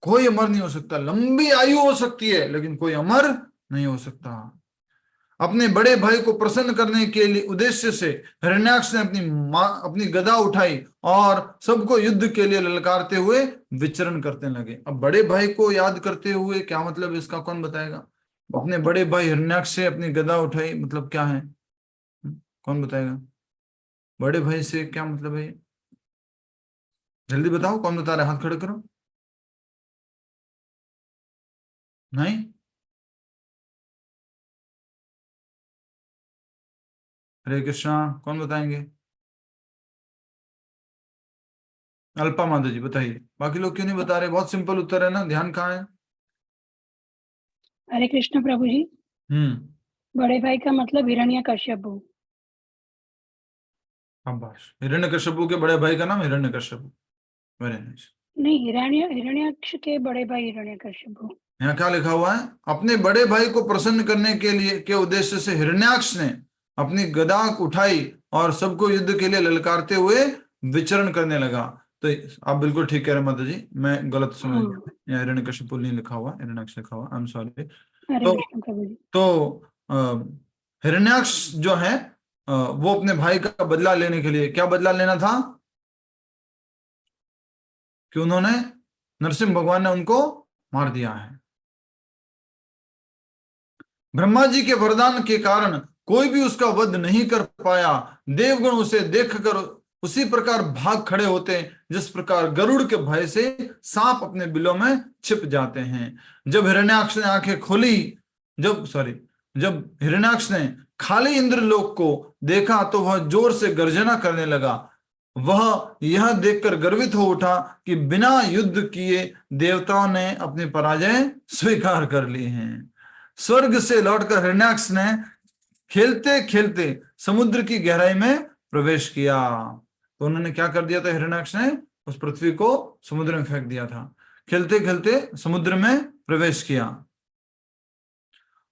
कोई अमर नहीं हो सकता। लंबी आयु हो सकती है लेकिन कोई अमर नहीं हो सकता। अपने बड़े भाई को प्रसन्न करने के लिए उद्देश्य से हिरण्याक्ष ने अपनी गदा उठाई और सबको युद्ध के लिए ललकारते हुए विचरण करने लगे। अब बड़े भाई को याद करते हुए क्या मतलब इसका, कौन बताएगा। अपने बड़े भाई हिरण्याक्ष से अपनी गदा उठाई मतलब क्या है, कौन बताएगा। बड़े भाई से क्या मतलब है, जल्दी बताओ, कौन बता रहा है, हाथ खड़े करो। नहीं, हरे कृष्णा, कौन बताएंगे। अल्पा माधव जी बताइए, बाकी लोग क्यों नहीं बता रहे। बहुत सिंपल उत्तर है ना, ध्यान कहाँ है। हरे कृष्ण प्रभु जी, बड़े भाई का मतलब हिरण्यकश्यपु। हिरण्यकश्यपु के बड़े भाई का नाम हिरण्यकश्यपु। Very nice. नहीं, हिरण्याक्ष के बड़े भाई हिरण्यकश्यपु। यहाँ क्या लिखा हुआ है, अपने बड़े भाई को प्रसन्न करने के लिए के उद्देश्य से हिरण्याक्ष ने अपनी गदा उठाई और सबको युद्ध के लिए ललकारते हुए विचरण करने लगा। तो आप बिल्कुल ठीक कह रहे हैं माता जी, मैं गलत समझ गया, यहाँ हिरण्यकशिपु नहीं लिखा हुआ, हिरण्याक्ष लिखा हुआ, आई एम सॉरी। हरे तो कृष्ण प्रभु जी। हिरण्याक्ष जो है वो अपने भाई का बदला लेने के लिए, क्या बदला लेना था कि उन्होंने, नरसिंह भगवान ने उनको मार दिया है। ब्रह्मा जी के वरदान के कारण कोई भी उसका वध नहीं कर पाया। देवगण उसे देखकर उसी प्रकार भाग खड़े होते हैं जिस प्रकार गरुड़ के भय से सांप अपने बिलों में छिप जाते हैं। जब हिरण्याक्ष ने आंखें खोली, जब हिरण्याक्ष ने खाली इंद्रलोक को देखा तो वह जोर से गर्जना करने लगा। वह यह देखकर गर्वित हो उठा कि बिना युद्ध किए देवताओं ने अपनी पराजय स्वीकार कर ली है। स्वर्ग से लौटकर हिरण्याक्ष ने खेलते खेलते समुद्र की गहराई में प्रवेश किया। तो उन्होंने क्या कर दिया था, हिरण्याक्ष ने उस पृथ्वी को समुद्र में फेंक दिया था। खेलते खेलते समुद्र में प्रवेश किया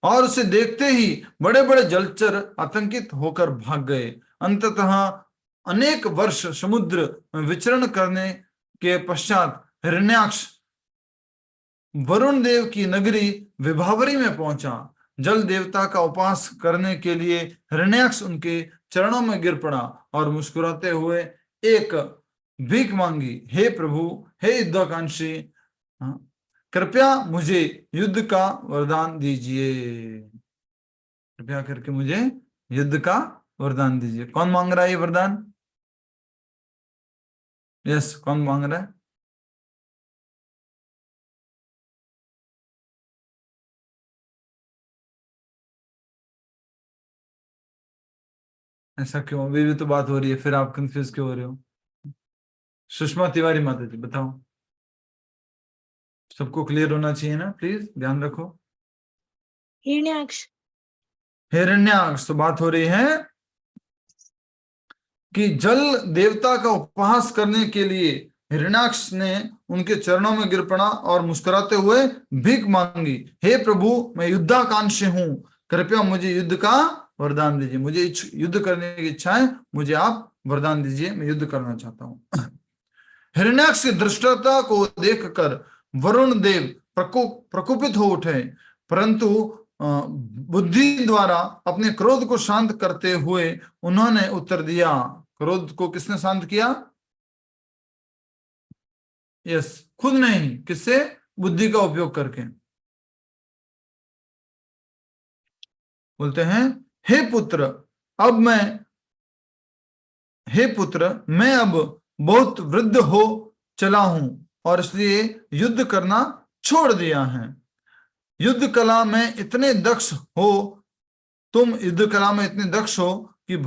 और उसे देखते ही बड़े बड़े जलचर आतंकित होकर भाग गए। अंततः अनेक वर्ष समुद्र में विचरण करने के पश्चात हिरण्याक्ष वरुण देव की नगरी विभावरी में पहुंचा। जल देवता का उपास करने के लिए हिरण्याक्ष उनके चरणों में गिर पड़ा और मुस्कुराते हुए एक भीख मांगी, हे प्रभु, हे युद्धाकांक्षी, कृपया मुझे युद्ध का वरदान दीजिए, कृपया करके मुझे युद्ध का वरदान दीजिए। कौन मांग रहा है ये वरदान? यस, कौन मांग रहा है? ऐसा क्यों? अभी भी तो बात हो रही है, फिर आप कंफ्यूज क्यों हो रहे हो? सुषमा तिवारी माता जी बताओ, सबको क्लियर होना चाहिए ना, प्लीज ध्यान रखो। हिरण्याक्ष। हिरण्याक्ष, तो बात हो रही है कि जल देवता का उपहास करने के लिए हिरण्याक्ष ने उनके चरणों में गिर पड़ा और मुस्कुराते हुए भीख मांगी, हे प्रभु, मैं युद्धाकांक्षी हूं, कृपया मुझे युद्ध का वरदान दीजिए, मुझे युद्ध करने की इच्छा है, मुझे आप वरदान दीजिए, मैं युद्ध करना चाहता हूं। हिरण्याक्ष की धृष्टता को देखकर वरुण देव प्रकोपित हो उठे, परंतु बुद्धि द्वारा अपने क्रोध को शांत करते हुए उन्होंने उत्तर दिया। क्रोध को किसने शांत किया? यस, खुद नहीं, किससे? बुद्धि का उपयोग करके। बोलते हैं, हे पुत्र, मैं अब बहुत वृद्ध हो चला हूं और इसलिए युद्ध करना छोड़ दिया है। युद्ध कला में इतने दक्ष हो, तुम युद्ध कला में इतने दक्ष हो कि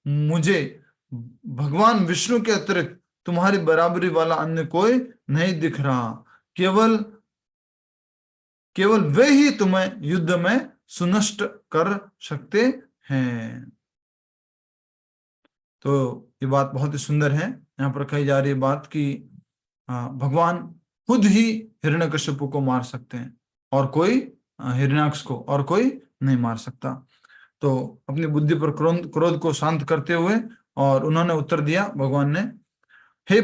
मुझे भगवान विष्णु के अतिरिक्त तुम्हारी बराबरी वाला अन्य कोई नहीं दिख रहा। केवल वे ही तुम्हें युद्ध में सुनष्ट कर सकते हैं। तो ये बात बहुत ही सुंदर है। यहाँ पर कही जा रही है बात कि भगवान खुद ही हिरण्यकशिपु को मार सकते हैं और कोई हिरण्याक्ष को और कोई नहीं मार सकता। तो अपनी बुद्धि पर क्रोध को शांत करते हुए और उन्होंने उत्तर दिया भगवान ने, हे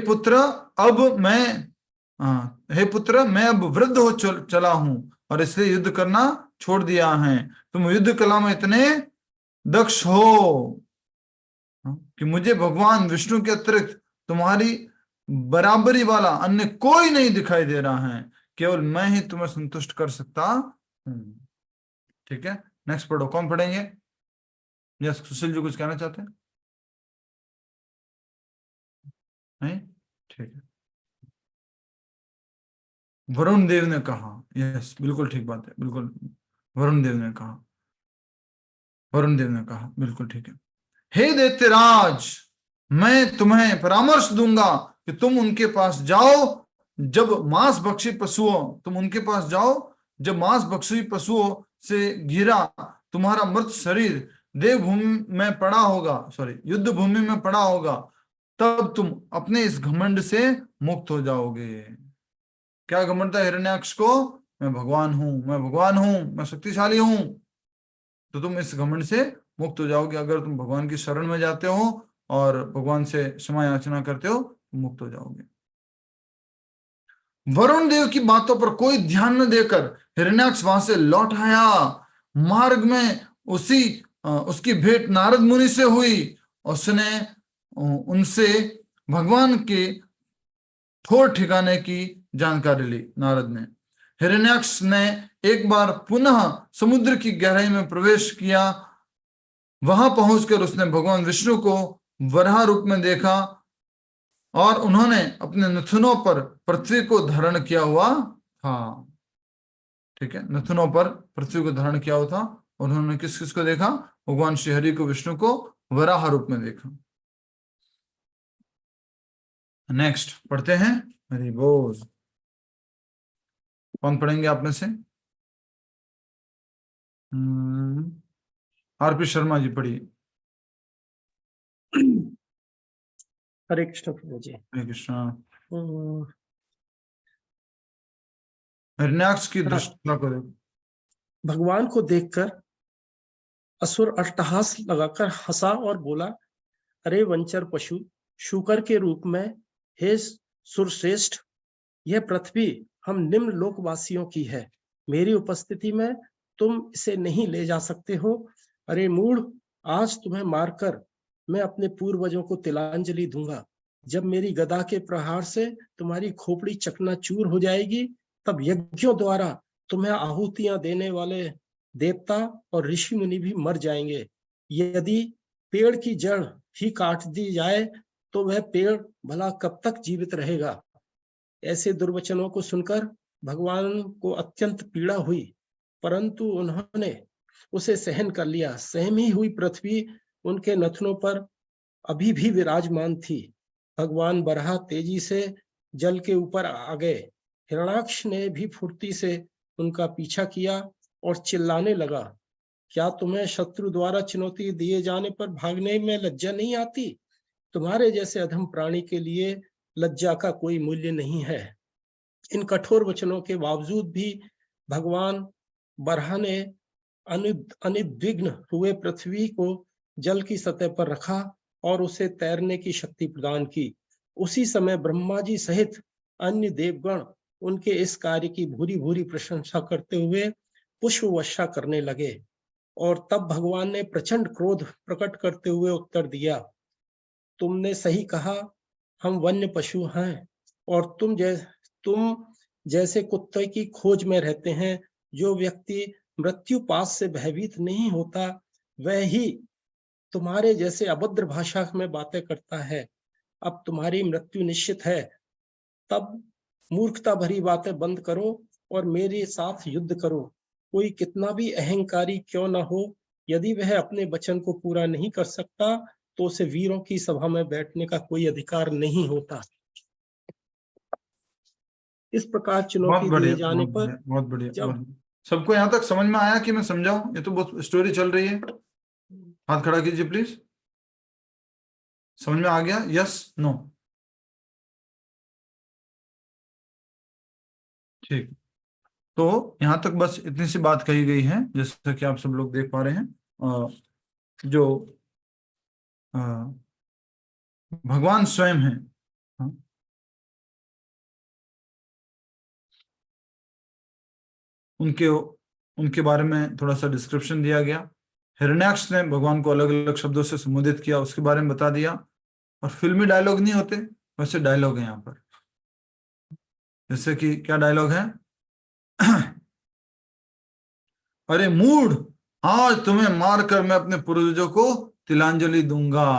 पुत्र, मैं अब वृद्ध हो चला हूं और इसलिए युद्ध करना छोड़ दिया है। तुम युद्ध कला में इतने दक्ष हो कि मुझे भगवान विष्णु के अतिरिक्त तुम्हारी बराबरी वाला अन्य कोई नहीं दिखाई दे रहा है, केवल मैं ही तुम्हें संतुष्ट कर सकता हूं। ठीक है, नेक्स्ट पढ़ो। कौन पढ़ेंगे? यस, सुशील जी कुछ कहना चाहते हैं? नहीं? ठीक है। वरुण देव ने कहा, यस बिल्कुल ठीक बात है, बिल्कुल वरुण देव ने कहा, बिल्कुल ठीक है। हे दैत्यराज, मैं तुम्हें परामर्श दूंगा कि तुम उनके पास जाओ जब मांसभक्षी पशुओं से घिरा तुम्हारा मृत शरीर देवभूमि में पड़ा होगा, युद्ध भूमि में पड़ा होगा, तब तुम अपने इस घमंड से मुक्त हो जाओगे। क्या घमंड था हिरण्याक्ष को? मैं भगवान हूं, मैं शक्तिशाली हूं। तो तुम इस घमंड से मुक्त हो जाओगे अगर तुम भगवान की शरण में जाते हो और भगवान से क्षमा याचना करते हो, मुक्त हो जाओगे। वरुण देव की बातों पर कोई ध्यान न देकर हिरण्याक्ष वहां से लौट आया। मार्ग में उसकी भेंट नारद मुनि से हुई। उसने उनसे भगवान के ठोर ठिकाने की जानकारी ली। नारद ने हिरण्याक्ष ने एक बार पुनः समुद्र की गहराई में प्रवेश किया। वहां पहुंचकर उसने भगवान विष्णु को वराह रूप में देखा और उन्होंने अपने नथुनों पर पृथ्वी को धारण किया हुआ था। ठीक है, नथुनों पर पृथ्वी को धारण किया हुआ था। और उन्होंने किस किस को देखा? भगवान श्री हरि को, विष्णु को वराह रूप में देखा। नेक्स्ट पढ़ते हैं। हरि बोल। कौन पढ़ेंगे आप में से? आरपी शर्मा जी पढ़िए। हरे कृष्ण प्रभु जी। हरे कृष्णा। हिरण्याक्ष की दृष्टता को देखो। भगवान को देखकर असुर अट्टहास लगाकर हंसा और बोला, अरे वंचर पशु, शूकर के रूप में, हे सुरश्रेष्ठ, यह पृथ्वी हम निम्न लोकवासियों की है। मेरी उपस्थिति में तुम इसे नहीं ले जा सकते हो। अरे मूढ़, आज तुम्हें मारकर मैं अपने पूर्वजों को तिलांजलि दूंगा। जब मेरी गदा के प्रहार से तुम्हारी खोपड़ी चकनाचूर हो जाएगी, तब यज्ञों द्वारा तुम्हें आहुतियां देने वाले देवता और ऋषि मुनि भी मर जाएंगे। यदि पेड़ की जड़ ही काट दी जाए तो वह पेड़ भला कब तक जीवित रहेगा। ऐसे दुर्वचनों को सुनकर भगवान को अत्यंत पीड़ा हुई, परंतु उन्होंने उसे सहन कर लिया। सहमी हुई पृथ्वी उनके नथनों पर अभी भी विराजमान थी। भगवान बराह तेजी से जल के ऊपर आ गए। हिरण्याक्ष ने भी फुर्ती से उनका पीछा किया और चिल्लाने लगा, क्या तुम्हें शत्रु द्वारा चुनौती दिए जाने पर भागने में लज्जा नहीं आती? तुम्हारे जैसे अधम प्राणी के लिए लज्जा का कोई मूल्य नहीं है। इन कठोर वचनों के बावजूद भी भगवान बराह ने अनिद्विग्न हुए पृथ्वी को जल की सतह पर रखा और उसे तैरने की शक्ति प्रदान की। उसी समय ब्रह्मा जी सहित अन्य देवगण उनके इस कार्य की भूरी भूरी प्रशंसा करते हुए पुष्प वर्षा करने लगे। और तब भगवान ने प्रचंड क्रोध प्रकट करते हुए उत्तर दिया, तुमने सही कहा, हम वन्य पशु हैं और तुम जैसे कुत्ते की खोज में रहते हैं। जो व्यक्ति मृत्यु पास से भयभीत नहीं होता, वह ही तुम्हारे जैसे अभद्र भाषा में बातें करता है। अब तुम्हारी मृत्यु निश्चित है, तब मूर्खता भरी बातें बंद करो और मेरे साथ युद्ध करो। कोई कितना भी अहंकारी क्यों न हो, यदि वह अपने वचन को पूरा नहीं कर सकता तो उसे वीरों की सभा में बैठने का कोई अधिकार नहीं होता। इस प्रकार चुनौती दिए जाने पर बहुत बढ़िया। सबको यहाँ तक समझ में आया कि मैं समझाऊं? ये तो बहुत स्टोरी चल रही है। हाथ खड़ा कीजिए प्लीज। समझ में आ गया? Yes, no? ठीक। तो यहाँ तक बस इतनी सी बात कही गई है, जैसा कि आप सब लोग देख पा रहे हैं। जो भगवान स्वयं हैं, उनके बारे में थोड़ा सा डिस्क्रिप्शन दिया गया। हिरण्याक्ष ने भगवान को अलग अलग शब्दों से संबोधित किया, उसके बारे में बता दिया। और फिल्मी डायलॉग नहीं होते, वैसे डायलॉग है यहाँ पर। जैसे कि क्या डायलॉग है? अरे मूढ़, आज तुम्हें मारकर मैं अपने पूर्वजों को तिलांजलि दूंगा।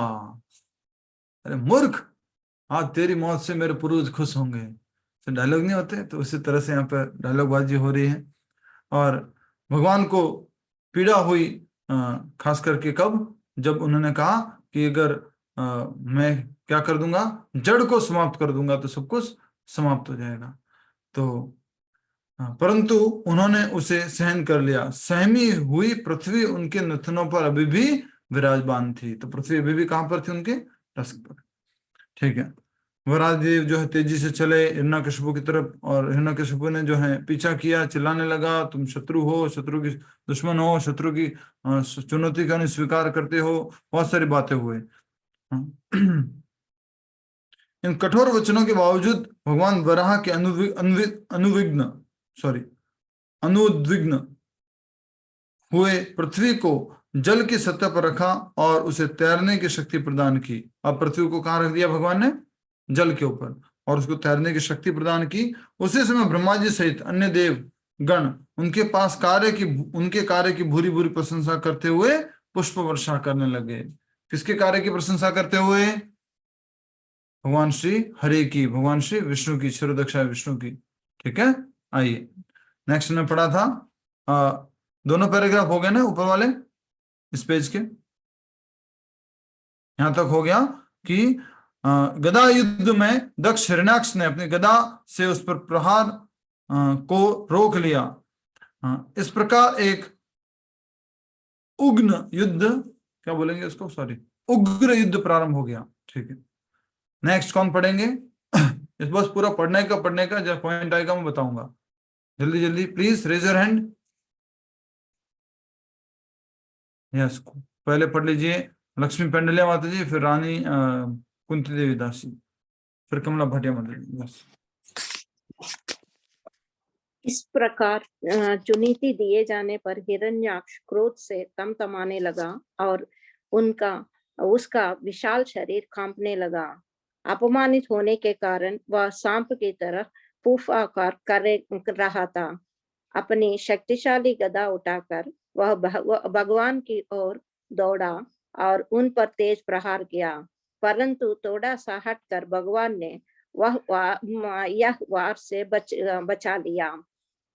अरे मूर्ख, आज तेरी मौत से मेरे पूर्वज खुश होंगे। तो डायलॉग नहीं होते, तो उसी तरह से यहाँ पर डायलॉग बाजी हो रही है। और भगवान को पीड़ा हुई, खास करके कब? जब उन्होंने कहा कि अगर मैं क्या कर दूंगा, जड़ को समाप्त कर दूंगा तो सब कुछ समाप्त हो जाएगा। तो परंतु उन्होंने उसे सहन कर लिया। सहमी हुई पृथ्वी उनके नथनों पर अभी भी विराजमान थी। तो पृथ्वी अभी भी कहां पर थी? उनके टस्क पर। ठीक है। वराहदेव जो है तेजी से चले हिरण्यकशिपु की तरफ, और हिरण्यकशिपु ने जो है पीछा किया, चिल्लाने लगा, तुम शत्रु हो, शत्रु की दुश्मन हो, शत्रु की चुनौती का नहीं स्वीकार करते हो। बहुत सारी बातें हुए। इन कठोर वचनों के बावजूद भगवान वराह के अनुद्विग्न हुए पृथ्वी को जल की सतह पर रखा और उसे तैरने की शक्ति प्रदान की। अब पृथ्वी को कहां रख दिया भगवान ने? जल के ऊपर, और उसको तैरने की शक्ति प्रदान की। उसी समय ब्रह्मा जी सहित अन्य देव गण उनके कार्य की भूरी भूरी प्रशंसा करते हुए पुष्प वर्षा करने लगे। किसके कार्य की प्रशंसा करते हुए? भगवान श्री हरि की, भगवान श्री विष्णु की, शिरोदक्षा विष्णु की। ठीक है, आइए नेक्स्ट ने पढ़ा था, दोनों पैराग्राफ हो गए ना ऊपर वाले इस पेज के। यहां तक हो गया कि गदा युद्ध में दक्ष हिरण्याक्ष ने अपनी गदा से उस पर प्रहार को रोक लिया। इस प्रकार एक उग्र युद्ध, क्या बोलेंगे उसको, सॉरी, उग्र युद्ध प्रारंभ हो गया। ठीक है, नेक्स्ट कौन पढ़ेंगे? इस बस पूरा पढ़ने का जब पॉइंट आएगा मैं बताऊंगा। जल्दी जल्दी please raise your hand. Yes, पहले पढ़ लीजिए लक्ष्मी पेंडलिया माता जी, फिर रानी कुंती देवी दासी, फिर कमला भाटिया माता जी। यस। इस प्रकार चुनीति दिए जाने पर हिरण्याक्ष क्रोध से तमतमाने लगा और उसका विशाल शरीर कांपने लगा। अपमानित होने के कारण वह सांप की तरह फूफकार कर रहा था। अपनी शक्तिशाली गदा उठाकर वह भगवान की ओर दौड़ा और उन पर तेज प्रहार किया, परंतु थोड़ा सा हटकर भगवान ने यह वार से बचा लिया।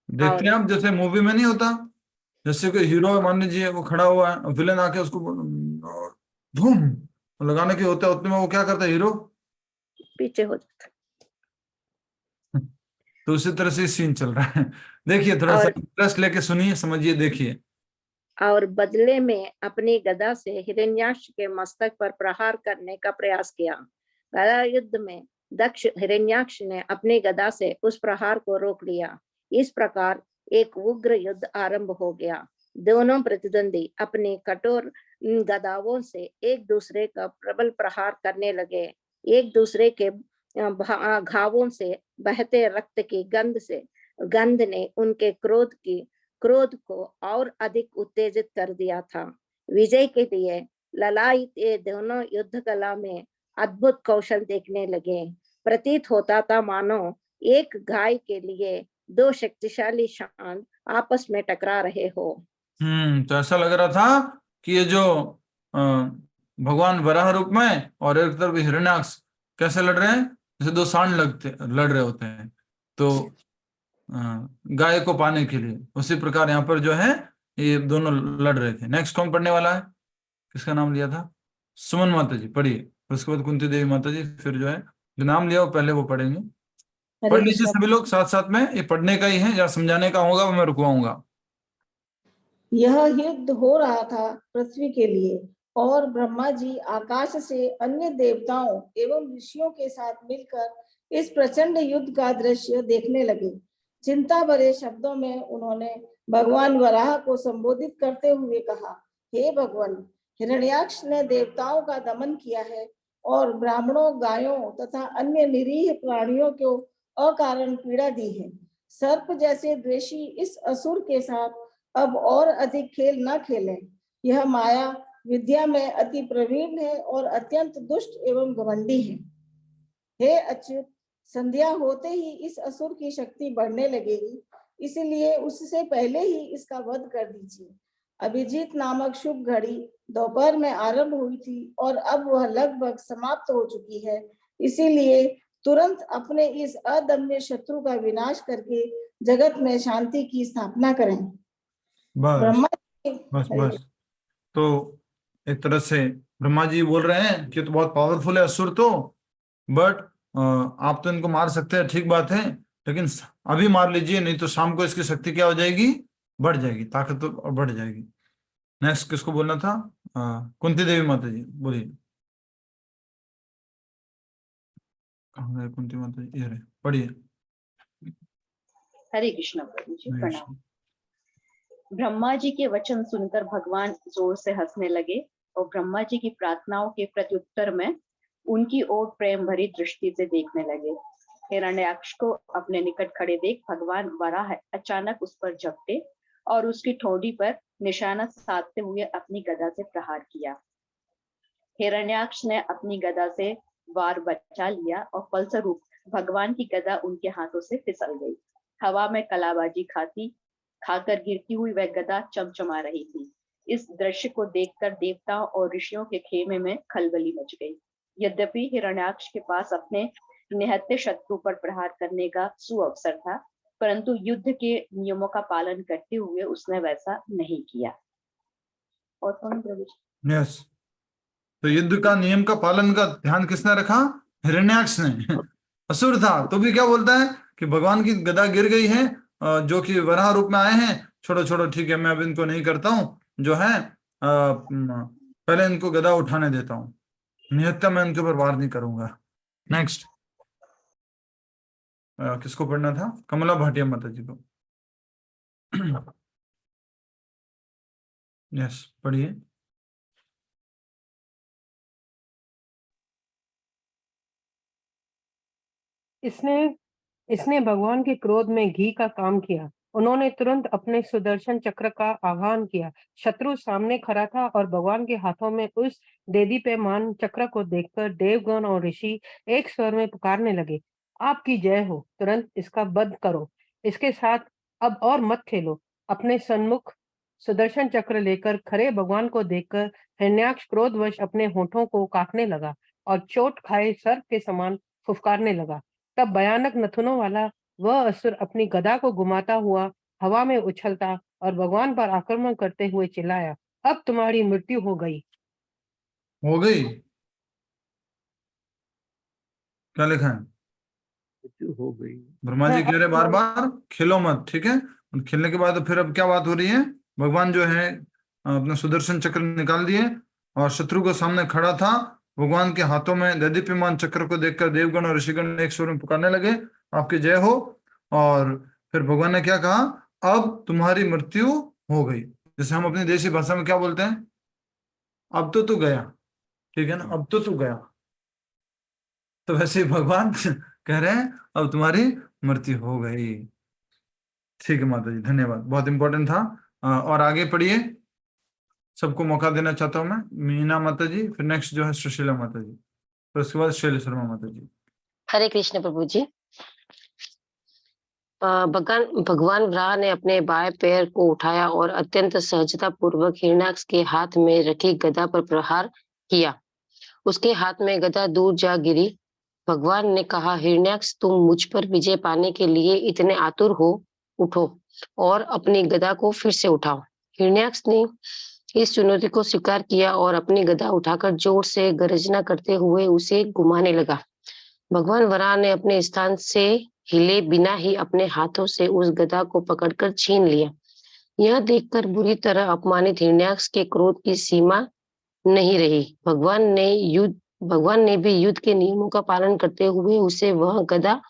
देखते हैं आप, जैसे मूवी में नहीं होता, जैसे कोई हीरो मान लीजिए वो खड़ा हुआ है, विलेन आके उसको धूम लगाने के होता है, उतने में वो क्या करता है, हीरो पीछे हो जाता। तो उसी तरह से सीन चल रहा है। देखिए, थोड़ा सा इंटरेस्ट लेके सुनिए, समझिए, देखिए। और बदले में अपनी गदा से हिरण्याक्ष के मस्तक पर प्रहार करने का प्रयास किया। गदा युद्ध में दक्ष हिरण्याक्ष ने अपनी गदा से उस प्रहार को रोक लिया। इस प्रकार एक उग्र युद्ध आरंभ हो गया। दोनों प्रतिद्वंदी अपने कठोर गदाओं से एक दूसरे का प्रबल प्रहार करने लगे। एक दूसरे के घावों से बहते रक्त की गंध ने उनके क्रोध को और अधिक उत्तेजित कर दिया था। विजय के लिए ललायित ये दोनों युद्ध कला में अद्भुत कौशल देखने लगे। प्रतीत होता था मानो एक गाय के लिए दो शक्तिशाली शान आपस में टकरा रहे हो। तो ऐसा लग रहा था कि ये जो भगवान वराह रूप में और एक तरफ हिरण्याक्ष कैसे लड़ रहे हैं, जैसे दो सांड लड़ रहे होते हैं, तो गाय को पाने के लिए, उसी प्रकार यहाँ पर जो है ये दोनों लड़ रहे थे। नेक्स्ट कौन पढ़ने वाला है? किसका नाम लिया था? सुमन माता जी पढ़िए, उसके बाद कुंती देवी माता जी, फिर जो है जो नाम लिया वो पहले वो पढ़ेंगे। पढ़ लीजिए सभी लोग साथ साथ में, ये पढ़ने का ही है, जहाँ समझाने का होगा वो मैं रुकवाऊंगा। यह युद्ध हो रहा था पृथ्वी के लिए, और ब्रह्मा जी आकाश से अन्य देवताओं एवं ऋषियों के साथ मिलकर इस प्रचंड युद्ध का दृश्य देखने लगे। चिंता भरे शब्दों में उन्होंने भगवान वराह को संबोधित करते हुए कहा, हे भगवान, हिरण्याक्ष ने देवताओं का दमन किया है और ब्राह्मणों, गायों तथा अन्य निरीह प्राणियों को अकारण पीड़ा दी है। सर्प जैसे द्वेषी इस असुर के साथ अब और अधिक खेल न खेलें। यह माया विद्या में अति प्रवीण है और अत्यंत दुष्ट एवं घमंडी है। हे अच्युत, संध्या होते ही इस असुर की शक्ति बढ़ने लगेगी, इसलिए उससे पहले ही इसका वध कर दीजिए। अभिजीत नामक शुभ घड़ी दोपहर में आरंभ हुई थी और अब वह लगभग समाप्त हो चुकी है, इसीलिए तुरंत अपने इस अदम्य शत्रु का विनाश करके जगत में शांति की स्थापना करें। बस। तो एक तरह से ब्रह्मा जी बोल रहे हैं कि तो बहुत पावरफुल है असुर तो, बट आप तो इनको मार सकते हैं, ठीक बात है, लेकिन अभी मार लीजिए, नहीं तो शाम को इसकी शक्ति क्या हो जाएगी, बढ़ जाएगी, ताकत तो बढ़ जाएगी। नेक्स्ट किसको बोलना था? कुंती देवी माता जी बोलिए। कुंती माता जी, ये पढ़िए। हरे कृष्ण प्रभु जी, प्रणाम। ब्रह्मा जी के वचन सुनकर भगवान जोर से हंसने लगे और ब्रह्मा जी की प्रार्थनाओं के प्रत्युत्तर में उनकी ओर प्रेम भरी दृष्टि से देखने लगे। हिरण्याक्ष को अपने निकट खड़े देख भगवान वराह अचानक उस पर झपटे और उसकी ठोड़ी पर निशाना साधते हुए अपनी गदा से प्रहार किया। हिरण्याक्ष ने अपनी गदा से वार बचा लिया और फलस्वरूप भगवान की गदा उनके हाथों से फिसल गई। हवा में कलाबाजी खाकर गिरती हुई वह गदा चमचमा रही थी। इस दृश्य को देखकर देवताओं और ऋषियों के खेमे में खलबली मच गई। यद्यपि हिरण्याक्ष के पास अपने निहत्थे शत्रु पर प्रहार करने का सुअवसर था, परंतु युद्ध के नियमों का पालन करते हुए उसने वैसा नहीं किया। और कौन प्रभु जी? यस, तो युद्ध का नियम का पालन का ध्यान किसने रखा? हिरण्याक्ष ने। असुर था तो भी क्या बोलता है कि भगवान की गदा गिर गई है, जो कि वराह रूप में आए हैं, छोड़ो छोड़ो ठीक है, मैं अब इनको नहीं करता हूँ, जो है पहले इनको गदा उठाने देता हूँ, निहत्था मैं इनके ऊपर वार नहीं करूंगा। नेक्स्ट किसको पढ़ना था? कमला भाटिया माता जी को। यस, पढ़िए। इसने भगवान के क्रोध में घी का काम किया। उन्होंने तुरंत अपने सुदर्शन चक्र का आह्वान किया। शत्रु सामने खड़ा था और भगवान के हाथों में उस देदीप्यमान चक्र को देखकर देवगण और ऋषि एक स्वर में पुकारने लगे, आपकी जय हो, तुरंत इसका वध करो, इसके साथ अब और मत खेलो। अपने सन्मुख सुदर्शन चक्र लेकर खड़े भगवान को देखकर हिरण्याक्ष क्रोधवश अपने होठों को काटने लगा और चोट खाए सर्प के समान फुफकारने लगा। तब भयानक नथुनों वाला वह असुर अपनी गदा को घुमाता हुआ हवा में उछलता और भगवान पर आक्रमण करते हुए चिल्लाया, अब तुम्हारी मृत्यु हो गई। हो गई? क्या लिखा है? मृत्यु हो गई। ब्रह्मा जी कह रहे बार बार खेलो मत, ठीक है। और खेलने के बाद फिर अब क्या बात हो रही है? भगवान जो है अपने सुदर्शन चक्र निकाल दिए और शत्रु को सामने खड़ा था, भगवान के हाथों में देदीप्यमान चक्र को देखकर देवगण और ऋषिगण एक स्वर में पुकारने लगे, आपकी जय हो। और फिर भगवान ने क्या कहा? अब तुम्हारी मृत्यु हो गई। जैसे हम अपनी देशी भाषा में क्या बोलते हैं? अब तो तू गया, ठीक है ना, अब तो तू गया। तो वैसे ही भगवान कह रहे हैं अब तुम्हारी मृत्यु हो गई। ठीक है माता जी, धन्यवाद, बहुत इंपॉर्टेंट था। और आगे पढ़िए, सबको मौका देना चाहता हूं मैं। मीना माता जी, फिर नेक्स्ट जो है सुशीला माता जी, फिर उसके बाद शैली शर्मा माता जी। हरे कृष्ण प्रभु जी। भगवान वराह ने अपने बाएं पैर को उठाया और अत्यंत सहजता पूर्वक हिरण्याक्ष के हाथ में रखी गदा पर प्रहार किया। उसके हाथ में गदा दूर जा गिरी। भगवान ने कहा, हिरण्याक्ष, तुम मुझ पर विजय पाने के लिए इतने आतुर हो, उठो और अपनी गदा को फिर से उठाओ। हिरण्याक्ष ने इस चुनौती को स्वीकार किया और अपनी गदा उठाकर जोर से गर्जना करते हुए उसे घुमाने लगा। भगवान वराह ने अपने स्थान से हिले बिना ही अपने हाथों से उस गदा को पकड़कर छीन लिया। यह देखकर बुरी तरह अपमानित हिरण्याक्ष के क्रोध की सीमा नहीं रही। भगवान ने भी युद्ध के नियमों का पालन करते हुए उसे वह गदा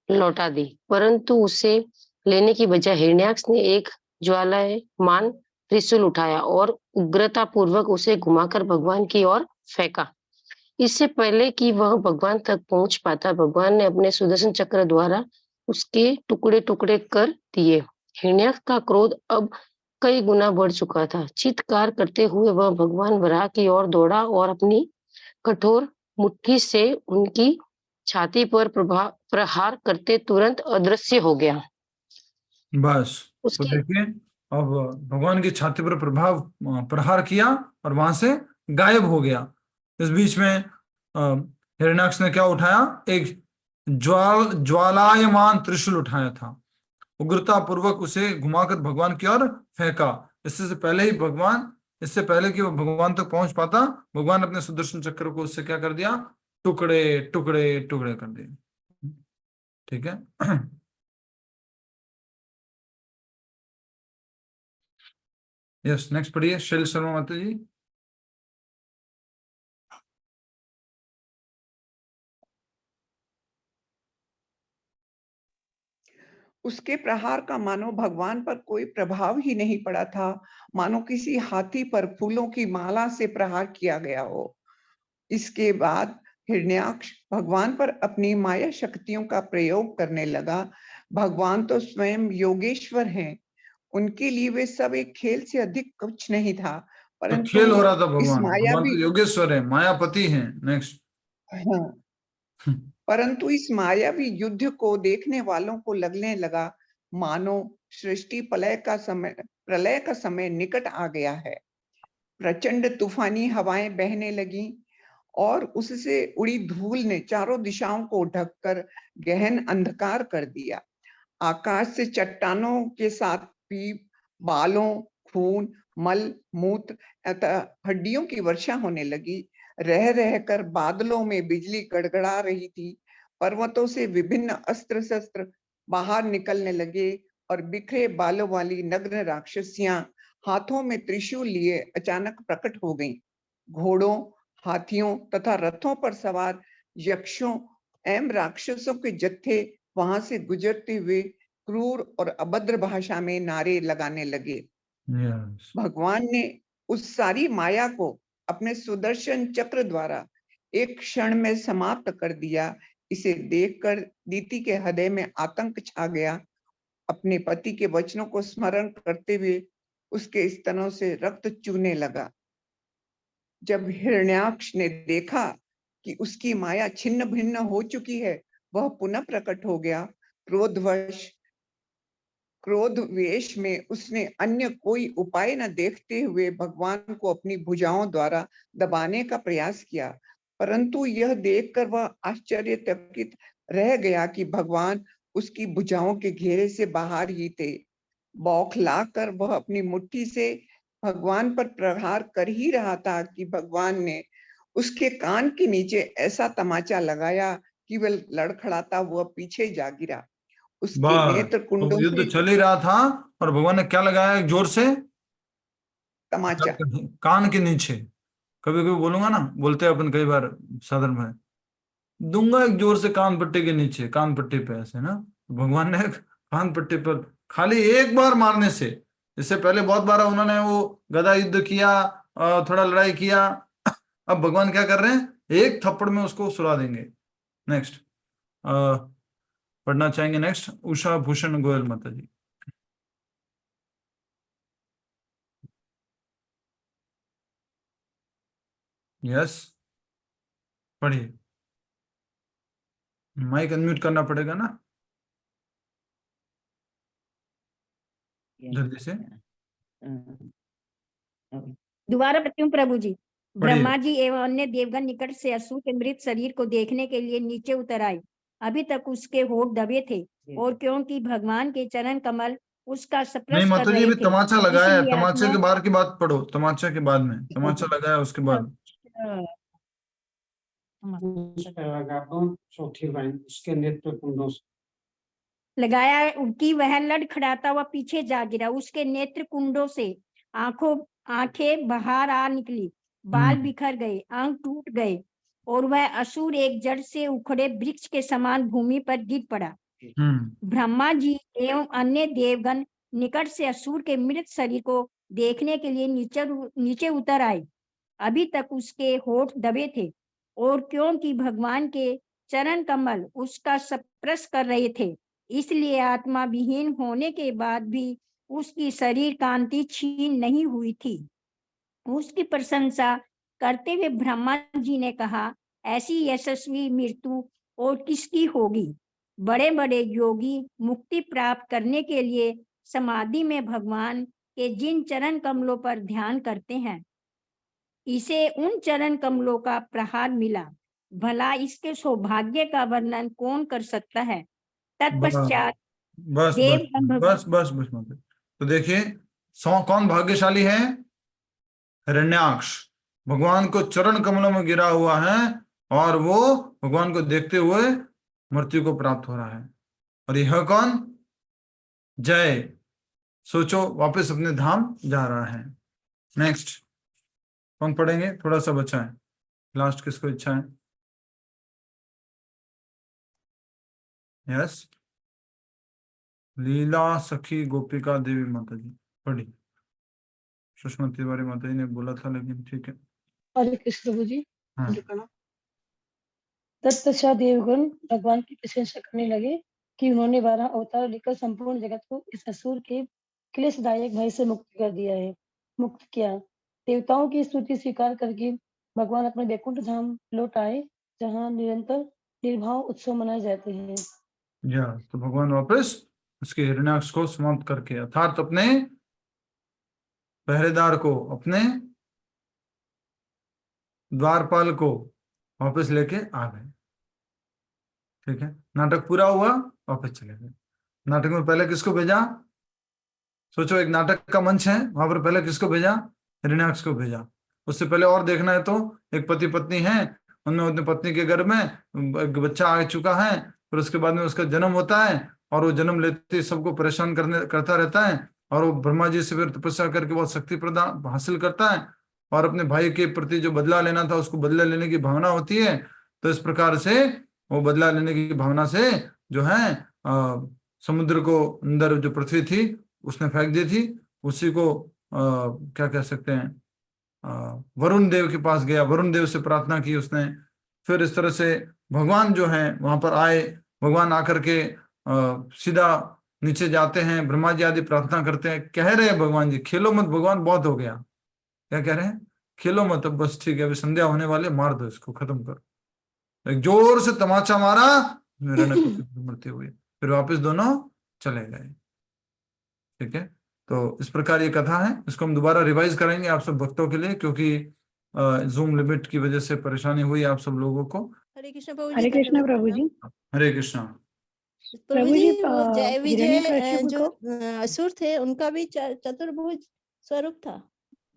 लौटा दी, परंतु उसे लेने की बजाय हिरण्याक्ष ने एक ज्वालायमान त्रिशूल उठाया और उग्रता पूर्वक उसे घुमाकर भगवान की ओर फेंका। इससे पहले कि वह भगवान तक पहुंच पाता, भगवान ने अपने सुदर्शन चक्र द्वारा उसके टुकड़े टुकड़े कर दिए। हिरण्याक्ष का क्रोध अब कई गुना बढ़ चुका था। चित्कार करते हुए वह भगवान वराह की ओर दौड़ा और अपनी कठोर मुट्ठी से उनकी छाती पर प्रहार करते तुरंत अदृश्य हो गया। बस तो उसके देखिए, अब भगवान की छाती पर प्रहार किया और वहां से गायब हो गया। इस बीच में हिरण्याक्ष ने क्या उठाया? एक ज्वालायमान त्रिशूल उठाया था। उग्रता पूर्वक उसे घुमाकर भगवान की ओर फेंका। इससे पहले कि वो भगवान तक पहुंच पाता, भगवान अपने सुदर्शन चक्र को उससे क्या कर दिया? टुकड़े टुकड़े टुकड़े कर दिए। ठीक है। यस, नेक्स्ट पढ़िए, शैल शर्मा माता जी। उसके प्रहार का मानो भगवान पर कोई प्रभाव ही नहीं पड़ा था, मानो किसी हाथी पर फूलों की माला से प्रहार किया गया हो। इसके बाद हिरण्याक्ष भगवान पर अपनी माया शक्तियों का प्रयोग करने लगा। भगवान तो स्वयं योगेश्वर हैं, उनके लिए वे सब एक खेल से अधिक कुछ नहीं था, तो परंतु खेल हो रहा था। इस भगवान भगवान मायावी तो योगेश्वर है, मायापति हैं। नेक्स्ट। हाँ, परंतु इस मायावी युद्ध को देखने वालों को लगने लगा मानो सृष्टि प्रलय का समय निकट आ गया है। प्रचंड तूफानी हवाएं बहने लगी और उससे उड़ी धूल ने चारों दिशाओं को ढककर गहन अंधकार कर दिया। आकाश से चट्टानों के साथ भी बालों, खून, मल, मूत्र अतः हड्डियों की वर्षा होने लगी। रह रहकर बादलों में बिजली गड़गड़ा रही थी। पर्वतों से विभिन्न अस्त्र शस्त्र बाहर निकलने लगे और बिखरे बालों वाली नग्न राक्षसियां हाथों में त्रिशूल लिए अचानक प्रकट हो गईं। घोड़ों, हाथियों तथा रथों पर सवार यक्षों एवं राक्षसों के जत्थे वहां से गुजरते हुए क्रूर और अभद्र भाषा में नारे लगाने लगे। भगवान ने उस सारी माया को अपने सुदर्शन चक्र द्वारा एक क्षण में समाप्त कर दिया। इसे देखकर दीति के हृदय में आतंक छा गया। अपने पति के वचनों को स्मरण करते हुए उसके स्तनों से रक्त चूने लगा। जब हिरण्याक्ष ने देखा कि उसकी माया छिन्न भिन्न हो चुकी है, वह पुनः प्रकट हो गया। क्रोध वेश में उसने अन्य कोई उपाय न देखते हुए भगवान को अपनी भुजाओं द्वारा दबाने का प्रयास किया, परंतु यह देखकर वह आश्चर्यचकित रह गया कि भगवान उसकी भुजाओं के घेरे से बाहर ही थे। बौखलाकर वह अपनी मुट्ठी से भगवान पर प्रहार कर ही रहा था कि भगवान ने उसके कान के नीचे ऐसा तमाचा लगाया कि वह लड़खड़ाता हुआ पीछे जा गिरा। उसके नेत्र कुंडों युद्ध से चल ही रहा था और भगवान ने क्या लगाया? एक जोर से तमाचा कान के नीचे। कभी कभी बोलूंगा ना, बोलते हैं अपन कई बार साधारण में, दूंगा एक जोर से कान पट्टी के नीचे, कान पट्टी पे ऐसे ना। भगवान ने कान पट्टी पर खाली एक बार मारने से, इससे पहले बहुत बार उन्होंने वो गदा युद्ध किया, थोड़ा लड़ाई किया। अब भगवान क्या कर रहे हैं? एक थप्पड़ में उसको सुला देंगे। नेक्स्ट पढ़ना चाहेंगे। नेक्स्ट उषा भूषण गोयल माता जी। यस, पढ़िए। माइक अनम्यूट करना पड़ेगा ना जल्दी से। दोबारा पढ़ती हूँ प्रभु जी। पढ़िए। ब्रह्मा जी एवं अन्य देवगण निकट से असुर के मृत शरीर को देखने के लिए नीचे उतर आए। अभी तक उसके होठ दबे थे और क्योंकि भगवान के चरण कमल उसका नहीं स्पर्श कर माता जी, रहे भी थे, तमाचा लगाया है। इसलिए तमाचे आत्मा के बाहर की बात पढ़ो। तमाचा के बाद में तमाचा लगाया उसके बाद। चौथी लाइन, उसके नेत्र कुंडों से लगाया कि वह लड़खड़ाता हुआ पीछे जा गिरा। उसके नेत्र कुंडों से आंखें बाहर आ निकली, बाल बिखर गए, अंग टूट गए और वह असुर एक जड़ से उखड़े वृक्ष के समान भूमि पर गिर पड़ा। ब्रह्मा जी एवं अन्य देवगण निकट से असुर के मृत शरीर को देखने के लिए नीचे उतर आए। अभी तक उसके होठ दबे थे और क्योंकि भगवान के चरण कमल उसका स्पर्श कर रहे थे, इसलिए आत्मा विहीन होने के बाद भी उसकी शरीर कांति छीन नहीं हुई थी। उसकी प्रशंसा करते हुए ब्रह्मा जी ने कहा, ऐसी यशस्वी मृत्यु और किसकी होगी? बड़े बड़े योगी मुक्ति प्राप्त करने के लिए समाधि में भगवान के जिन चरण कमलों पर ध्यान करते हैं, इसे उन चरण कमलों का प्रहार मिला। भला इसके सौभाग्य का वर्णन कौन कर सकता है? तत्पश्चात बस देव बस बस बस बस। तो देखिए, कौन भाग्यशाली है? हिरण्याक्ष भगवान को चरण कमलों में गिरा हुआ है और वो भगवान को देखते हुए मृत्यु को प्राप्त हो रहा है। और यह कौन? जय। सोचो, वापस अपने धाम जा रहा है। नेक्स्ट कौन पढ़ेंगे? थोड़ा सा बचा है, लास्ट किसको इच्छा है? यस लीला सखी गोपिका देवी माता जी पढ़ी। सुषमा तिवारी माता जी ने बोला था, लेकिन ठीक है। हरे कृष्ण प्रभु जी। हाँ। तत्पश्चात देवगण भगवान की प्रशंसा करने लगे कि उन्होंने 12 अवतार लेकर संपूर्ण जगत को इस असुर के क्लेशदायक भय से मुक्त कर दिया है, मुक्त किया। देवताओं की स्तुति स्वीकार करके भगवान अपने वैकुंठ धाम लौट आए, जहाँ निरंतर निर्भाव उत्सव मनाए जाते हैं। तो भगवान वापस उसके हिरण्याक्ष को समाप्त करके, अर्थात अपने पहरेदार को, अपने द्वारपाल को वापस लेके आ गए। ठीक है, नाटक पूरा हुआ, वापस चले गए। नाटक में पहले किसको भेजा? सोचो, एक नाटक का मंच है, वहां पर पहले किसको भेजा? हिरण्याक्ष को भेजा। उससे पहले और देखना है तो एक पति पत्नी है, उनमें अपनी पत्नी के गर्भ में एक बच्चा आ चुका है, फिर उसके बाद में उसका जन्म होता है, और वो जन्म लेते ही सबको परेशान करता रहता है, और वो ब्रह्मा जी से फिर तपस्या करके बहुत शक्ति प्रदान हासिल करता है, और अपने भाई के प्रति जो बदला लेना था उसको बदला लेने की भावना होती है। तो इस प्रकार से वो बदला लेने की भावना से जो है समुद्र को अंदर जो पृथ्वी थी उसने फेंक दी थी, उसी को क्या कह सकते हैं, वरुण देव के पास गया, वरुण देव से प्रार्थना की उसने। फिर इस तरह से भगवान जो है वहां पर आए, भगवान आकर के सीधा नीचे जाते हैं, ब्रह्मा जी आदि प्रार्थना करते हैं, कह रहे हैं भगवान जी खेलो मत, भगवान बहुत हो गया। क्या कह रहे हैं? खेलो मत, अब बस ठीक है, अभी संध्या होने वाले, मार दो इसको, खत्म करो। एक जोर से तमाचा मारा, मरते हुए, फिर वापस दोनों चले गए। ठीक है, तो इस प्रकार ये कथा है। इसको हम दोबारा रिवाइज करेंगे आप सब भक्तों के लिए, क्योंकि जूम लिमिट की वजह से परेशानी हुई आप सब लोगों को। हरे कृष्ण प्रभु जी। हरे कृष्ण प्रभु जी। हरे कृष्णा। प्रभु जी, वो जय विजय जो असुर थे उनका भी चतुर्भुज स्वरूप था।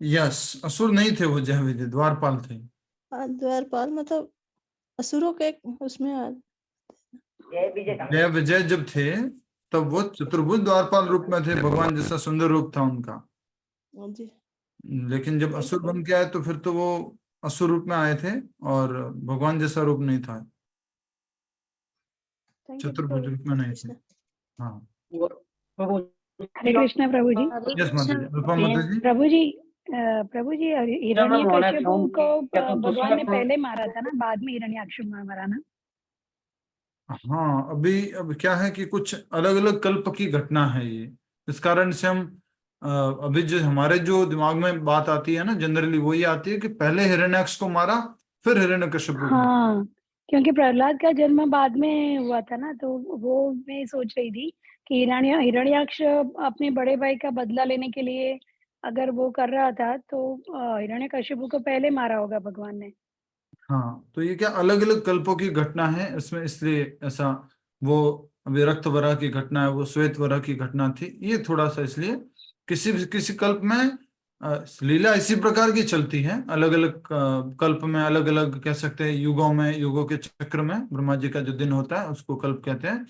यस, असुर नहीं थे वो, जय विजय द्वारपाल थे। द्वारपाल मतलब असुरों के उसमें जय विजय जब थे तब वो चतुर्भुज द्वारपाल रूप में थे, भगवान जैसा सुंदर रूप था उनका। जी। लेकिन जब असुर बन के आए तो फिर तो वो असुर रूप में आए थे, और भगवान जैसा रूप नहीं था, चतुर्भुज रूप में नहीं थे। हाँ, हरे कृष्ण प्रभु जी। यस माता जी, रूपा माता जी। प्रभु जी हिरण्यकश्यपु को भगवान ने पहले मारा था ना, बाद में हिरण्याक्ष मारा ना? हाँ, अब क्या है कि कुछ अलग अलग कल्प की घटना है ये, इस कारण से हम अभी जो हमारे जो दिमाग में बात आती है ना, जनरली वही आती है कि पहले हिरण्याक्ष को मारा, फिर हिरण्यकश्यपु। हाँ, क्योंकि प्रहलाद का जन्म बाद में हुआ था ना, तो वो मैं सोच रही थी कि हिरण्याक्ष अपने बड़े भाई का बदला लेने के लिए अगर वो कर रहा था, तो हिरण्यकश्यपु को पहले मारा होगा भगवान ने। हाँ, तो ये क्या अलग अलग कल्पों की घटना है इसमें, इसलिए ऐसा। वो अभी रक्त वरा की घटना है, वो श्वेत वरा की घटना थी, ये थोड़ा सा इसलिए किसी कल्प में लीला इसी प्रकार की चलती है। अलग अलग कल्प में, अलग अलग कह सकते हैं युगों में, युगों के चक्र में ब्रह्मा जी का जो दिन होता है उसको कल्प कहते हैं।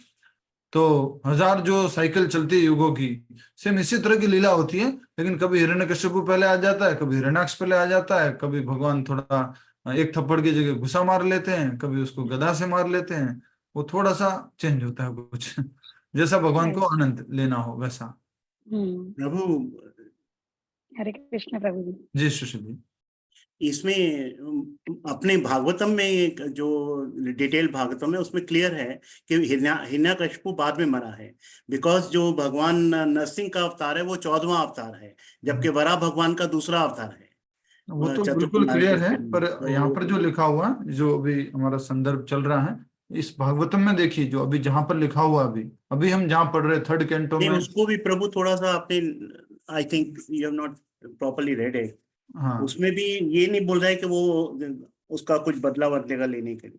तो 1000 जो साइकिल चलती है युगों की, सेम इसी तरह की लीला होती है। लेकिन कभी हिरण्यकश्यपु पहले आ जाता है, कभी हिरण्याक्ष पहले आ जाता है, कभी भगवान थोड़ा एक थप्पड़ की जगह घुसा मार लेते हैं, कभी उसको गदा से मार लेते हैं। वो थोड़ा सा चेंज होता है कुछ जैसा भगवान को आनंद लेना हो वैसा। प्रभु, हरे कृष्ण प्रभु जी। जी सुशील जी। इसमें अपने भागवतम में एक जो डिटेल भागवतम है उसमें क्लियर है कि हिरण्यकश्यपु बाद में मरा है, बिकॉज जो भगवान नरसिंह का अवतार है वो 14वां अवतार है, जबकि वराह भगवान का दूसरा अवतार है। वो तो बिल्कुल क्लियर है, पर यहाँ पर जो लिखा हुआ, जो अभी हमारा संदर्भ चल रहा है इस भागवतम में, देखिए जो अभी जहां पर लिखा हुआ, अभी हम जहां पढ़ रहे 3rd कैंटो में, उसको भी प्रभु थोड़ा सा आपने, I think you have not properly read it. हाँ, उसमें भी ये नहीं बोल रहा है कि वो उसका कुछ बदला बदलेगा लेने के लिए।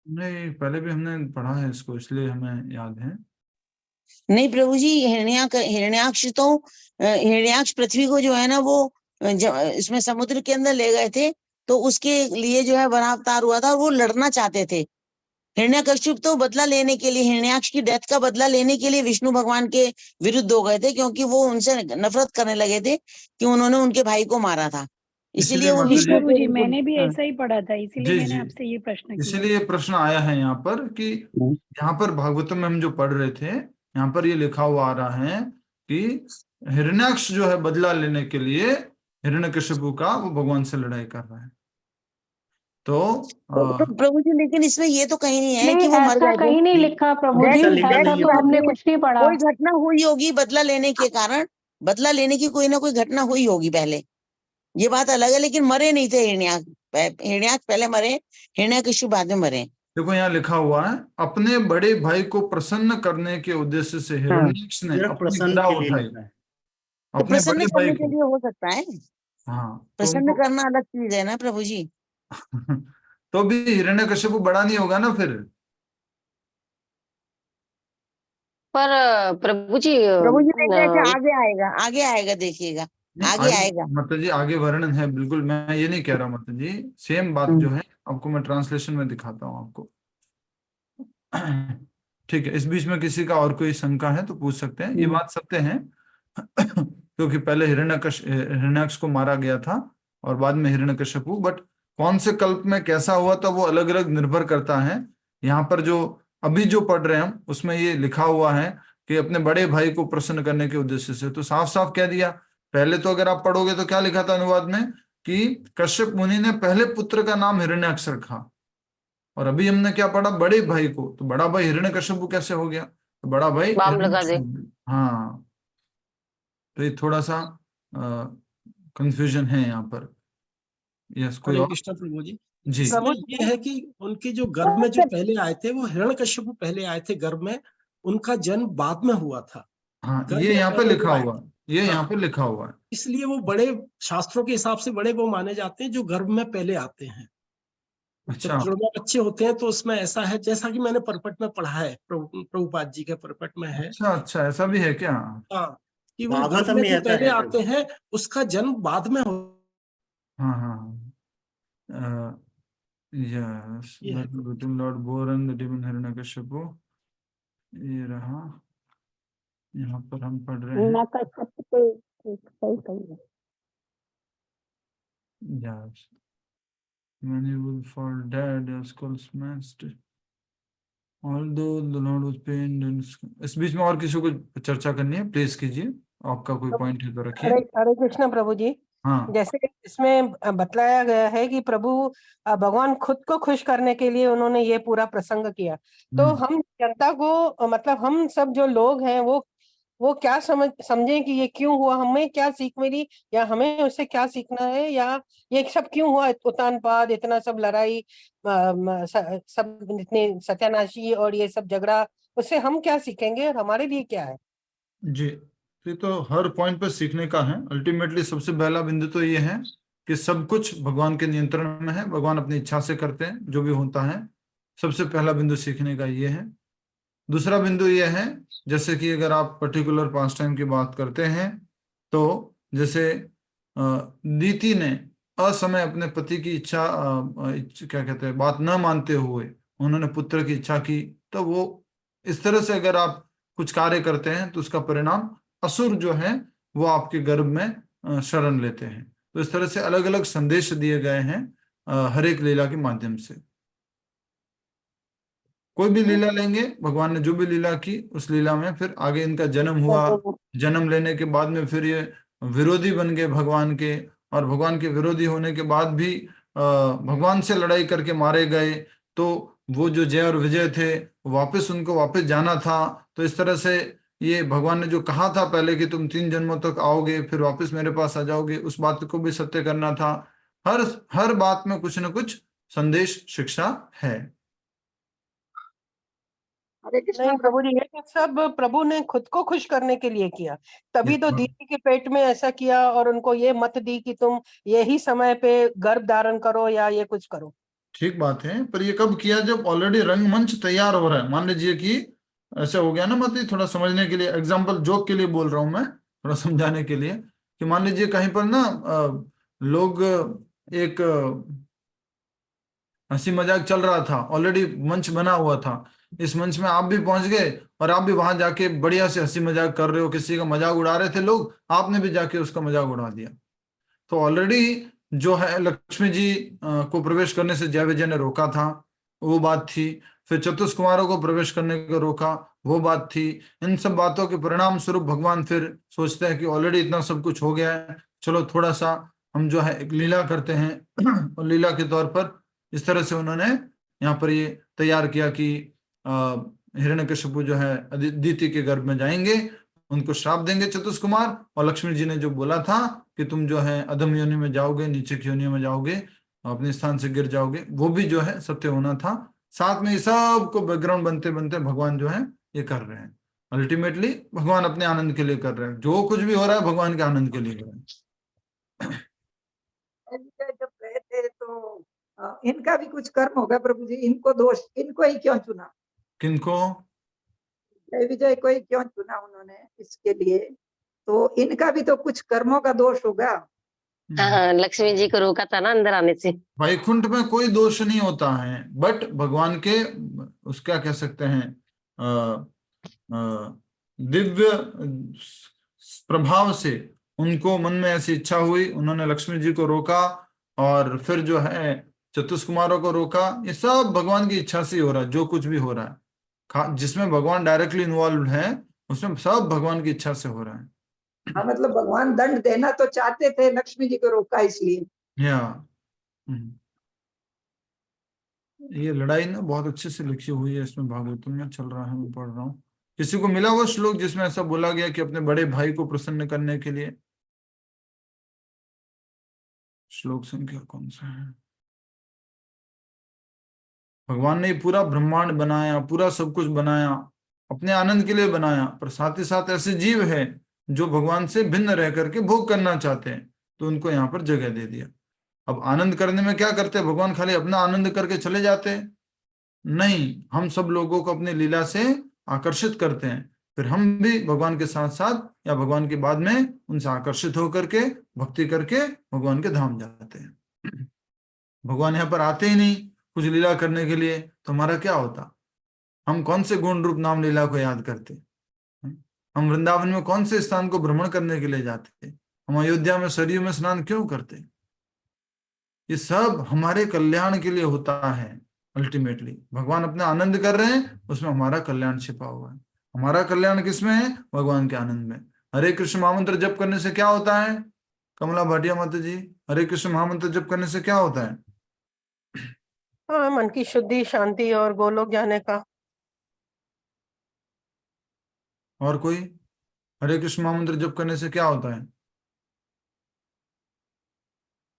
नहीं, पहले भी हमने पढ़ा है इसको, इसलिए हमें याद है। नहीं प्रभु जी, हिरण्याक्ष पृथ्वी को जो है ना वो इसमें समुद्र के अंदर ले गए थे, तो उसके लिए जो है वराह अवतार हुआ था, वो लड़ना चाहते थे। हिरण्यकश्यप तो बदला लेने के लिए, हिरण्याक्ष की डेथ का बदला लेने के लिए विष्णु भगवान के विरुद्ध हो गए थे, क्योंकि वो उनसे नफरत करने लगे थे कि उन्होंने उनके भाई को मारा था। इसीलिए वो माता विष्णु जी, प्रभु जी को मैंने भी हाँ, ऐसा ही पढ़ा था, इसीलिए जी मैंने जी, आपसे ये प्रश्न किया। इसीलिए ये प्रश्न आया है यहाँ पर कि यहाँ पर भागवतम में हम जो पढ़ रहे थे, यहाँ पर ये लिखा हुआ आ रहा है कि हिरण्याक्ष जो है बदला लेने के लिए हिरण्यकशिपु का, वो भगवान से लड़ाई कर रहा है। तो प्रभु जी, लेकिन इसमें ये तो कहीं नहीं है कि नहीं, वो मर ऐसा गए थे। कहीं नहीं लिखा प्रभु जी, ऐसा लिखा ऐसा नहीं है तो प्रभु। हमने कुछ नहीं पढ़ा। कोई घटना हुई होगी बदला लेने के कारण, बदला लेने की कोई ना कोई घटना हुई होगी पहले, ये बात अलग है, लेकिन मरे नहीं थे हिरण्याक्ष। हिरण्याक्ष पहले मरे, हिरण्यकशिपु बाद में मरे। देखो यहाँ लिखा हुआ है, अपने बड़े भाई को प्रसन्न करने के उद्देश्य से हिरण्याक्ष ने सिर्फ अपनी प्रसन्न गदा के लिए उठाई। लिखा है। तो अपने प्रसन्न बड़े भाई करने के को, लिए हो सकता है, हाँ, तो प्रसन्न उनको करना अलग चीज है ना प्रभु जी। तो भी हिरण्यकशिपु बड़ा नहीं होगा ना फिर। पर प्रभु जी प्रभु जी देखिए ऐसे आगे आएगा, आगे आएगा, देखिएगा नहीं, आगे आएगा। माता जी आगे वर्णन है, बिल्कुल मैं ये नहीं कह रहा माता जी, सेम बात जो है आपको मैं ट्रांसलेशन में दिखाता हूँ आपको। ठीक है, इस बीच में किसी का और कोई शंका है तो पूछ सकते हैं। ये बात सत्य है क्योंकि पहले हिरण्याक्ष को मारा गया था और बाद में हिरण्यकशिपु, बट कौन से कल्प में कैसा हुआ था वो अलग अलग निर्भर करता है। यहाँ पर जो अभी जो पढ़ रहे हैं हम, उसमें ये लिखा हुआ है कि अपने बड़े भाई को प्रसन्न करने के उद्देश्य से, तो साफ साफ कह दिया। पहले तो अगर आप पढ़ोगे तो क्या लिखा था अनुवाद में कि कश्यप मुनि ने पहले पुत्र का नाम हिरण्याक्ष रखा, और अभी हमने क्या पढ़ा, बड़े भाई को, तो बड़ा भाई हिरण्यकशिपु कैसे हो गया, तो बड़ा भाई बाम लगा दे। हाँ, तो ये थोड़ा सा कंफ्यूजन है यहाँ पर। यस, कोई हरे और? कृष्ण प्रभु जी। जी इसमें ये है कि उनके जो गर्भ में जो पहले आए थे वो हिरण्यकशिपु पहले आए थे गर्भ में, उनका जन्म बाद में हुआ था। हाँ, गर्भ ये में यहाँ पे पहले लिखा वो आए हुआ थे। है, ये हाँ। यहाँ पे लिखा हुआ है। इसलिए वो बड़े शास्त्रों के हिसाब से बड़े वो माने जाते हैं जो गर्भ में पहले आते हैं। अच्छा, जब जुड़वा बच्चे होते हैं तो उसमें ऐसा है, जैसा कि मैंने परपट में पढ़ा है, प्रभुपाद जी के परपट में है। अच्छा, अच्छा, ऐसा भी है क्या? हाँ, कि वो गर्भ भागवतम में में जो ऐसा पहले है आते हैं उसका जन्म बाद में हो। हाँ हाँ, यस, ये है। Lord born the demon Hiranyakashipu, ये रहा, यहाँ पर हम पढ़ रहे हैं। Yes. Many will fall dead, their skulls smashed. Although the Lord was pained and इस बीच में और किसी को चर्चा करनी है, प्लीज कीजिए, आपका कोई पॉइंट है तो रखिए। हरे हरे कृष्ण प्रभु जी। हाँ, जैसे इसमें बतलाया गया है कि प्रभु भगवान खुद को खुश करने के लिए उन्होंने ये पूरा प्रसंग किया, तो हम जनता को मतलब हम सब जो लोग हैं वो क्या समझें कि ये क्यों हुआ, हमें क्या सीख मिली या हमें उससे क्या सीखना है, या ये सब क्यों हुआ, उतान-पाद, इतना सब लड़ाई, सब इतने सत्यानाशी और ये सब झगड़ा, उससे हम क्या सीखेंगे और हमारे लिए क्या है? जी, तो हर पॉइंट पर सीखने का है। अल्टीमेटली सबसे पहला बिंदु तो ये है कि सब कुछ भगवान के नियंत्रण में है, भगवान अपनी इच्छा से करते हैं जो भी होता है। सबसे पहला बिंदु सीखने का ये है। दूसरा बिंदु ये है, जैसे कि अगर आप पर्टिकुलर पास टाइम की बात करते हैं, तो जैसे दीति ने असमय अपने पति की इच्छा, क्या कहते हैं, बात न मानते हुए उन्होंने पुत्र की इच्छा की, तो वो इस तरह से अगर आप कुछ कार्य करते हैं तो उसका परिणाम असुर जो है वो आपके गर्भ में शरण लेते हैं। तो इस तरह से अलग अलग संदेश दिए गए हैं हर एक लीला के माध्यम से। कोई भी लीला लेंगे, भगवान ने जो भी लीला की उस लीला में फिर आगे इनका जन्म हुआ, जन्म लेने के बाद में फिर ये विरोधी बन गए भगवान के, और भगवान के विरोधी होने के बाद भी भगवान से लड़ाई करके मारे गए, तो वो जो जय और विजय थे वापस उनको वापस जाना था। तो इस तरह से ये भगवान ने जो कहा था पहले कि तुम 3 जन्मों तक आओगे फिर वापस मेरे पास आ जाओगे, उस बात को भी सत्य करना था। हर बात में कुछ न कुछ संदेश शिक्षा है। नहीं प्रभु जी, ये तो सब प्रभु ने खुद को खुश करने के लिए किया, तभी तो दीदी के पेट में ऐसा किया और उनको ये मत दी कि तुम यही समय पे गर्भ धारण करो या ये कुछ करो। ठीक बात है, पर ये कब किया, जब ऑलरेडी रंगमंच तैयार हो रहा है। मान लीजिए कि ऐसा हो गया ना, मतलब थोड़ा समझने के लिए एग्जांपल जोक के लिए बोल रहा हूं मैं, थोड़ा समझाने के लिए, कि मान लीजिए कहीं पर ना लोग एक हंसी मजाक चल रहा था, ऑलरेडी मंच बना हुआ था, इस मंच में आप भी पहुंच गए और आप भी वहां जाके बढ़िया से हंसी मजाक कर रहे हो, किसी का मजाक उड़ा रहे थे लोग, आपने भी जाके उसका मजाक उड़ा दिया। तो ऑलरेडी जो है लक्ष्मी जी को प्रवेश करने से जय विजय ने रोका था, वो बात थी। फिर चतुष कुमारों को प्रवेश करने को रोका, वो बात थी। इन सब बातों के परिणाम स्वरूप भगवान फिर सोचते हैं कि ऑलरेडी इतना सब कुछ हो गया है, चलो थोड़ा सा हम जो है एक लीला करते हैं। और लीला के तौर पर इस तरह से उन्होंने यहाँ पर ये तैयार किया कि हिरण्यकशिपु जो है अदिति के गर्भ में जाएंगे, उनको श्राप देंगे चतुष कुमार, और लक्ष्मी जी ने जो बोला था कि तुम जो है अधम योनि में जाओगे, नीचे की योनि में जाओगे, अपने स्थान से गिर जाओगे, वो भी जो है सत्य होना था। साथ में ये सब को बैकग्राउंड बनते बनते भगवान जो है ये कर रहे हैं। अल्टीमेटली भगवान अपने आनंद के लिए कर रहे हैं, जो कुछ भी हो रहा है भगवान के आनंद के लिए कर रहे हैं। जब गए थे तो इनका भी कुछ कर्म होगा प्रभु जी, इनको दोष, इनको ही क्यों चुना? किनको? जय विजय को ही क्यों चुना उन्होंने इसके लिए? तो इनका भी तो कुछ कर्मों का दोष होगा। हाँ, लक्ष्मी जी को रोका था ना अंदर आने से। वैकुंठ में कोई दोष नहीं होता है, बट भगवान के उसका कह सकते हैं दिव्य प्रभाव से उनको मन में ऐसी इच्छा हुई, उन्होंने लक्ष्मी जी को रोका और फिर जो है चतुष कुमारों को रोका। ये सब भगवान की इच्छा से ही हो रहा है, जो कुछ भी हो रहा है जिसमें भगवान डायरेक्टली इन्वॉल्व है उसमें सब भगवान की इच्छा से हो रहा है। हाँ, मतलब भगवान दंड देना तो चाहते थे, लक्ष्मी जी को रोका इसलिए। ये लड़ाई ना बहुत अच्छे से लिखी हुई है इसमें, भागवतम में चल रहा है, मैं पढ़ रहा हूँ। किसी को मिला वो श्लोक जिसमें ऐसा बोला गया कि अपने बड़े भाई को प्रसन्न करने के लिए? श्लोक संख्या कौन सा है? भगवान ने पूरा ब्रह्मांड बनाया, पूरा सब कुछ बनाया, अपने आनंद के लिए बनाया, पर साथ ही साथ ऐसे जीव है जो भगवान से भिन्न रह करके भोग करना चाहते हैं, तो उनको यहाँ पर जगह दे दिया। अब आनंद करने में क्या करते हैं भगवान? खाली अपना आनंद करके चले जाते हैं? नहीं, हम सब लोगों को अपनी लीला से आकर्षित करते हैं, फिर हम भी भगवान के साथ साथ या भगवान के बाद में उनसे आकर्षित होकर के भक्ति करके भगवान के धाम जाते हैं। भगवान यहाँ पर आते ही नहीं कुछ लीला करने के लिए, तो हमारा क्या होता? हम कौन से गुण रूप नाम लीला को याद करते? हम वृंदावन में कौन से स्थान को भ्रमण करने के लिए जाते? हम अयोध्या में सरयू में स्नान क्यों करते? ये सब हमारे कल्याण के लिए होता है। अल्टीमेटली भगवान अपना आनंद कर रहे हैं, उसमें हमारा कल्याण छिपा हुआ है। हमारा कल्याण किसमें है? भगवान के आनंद में। हरे कृष्ण महामंत्र जप करने से क्या होता है? कमला भाटिया माता जी, हरे कृष्ण महामंत्र जप करने से क्या होता है? हाँ, मन की शुद्धि, शांति और गोलोक जाने का। और कोई? हरे कृष्ण महामंत्र जप करने से क्या होता है?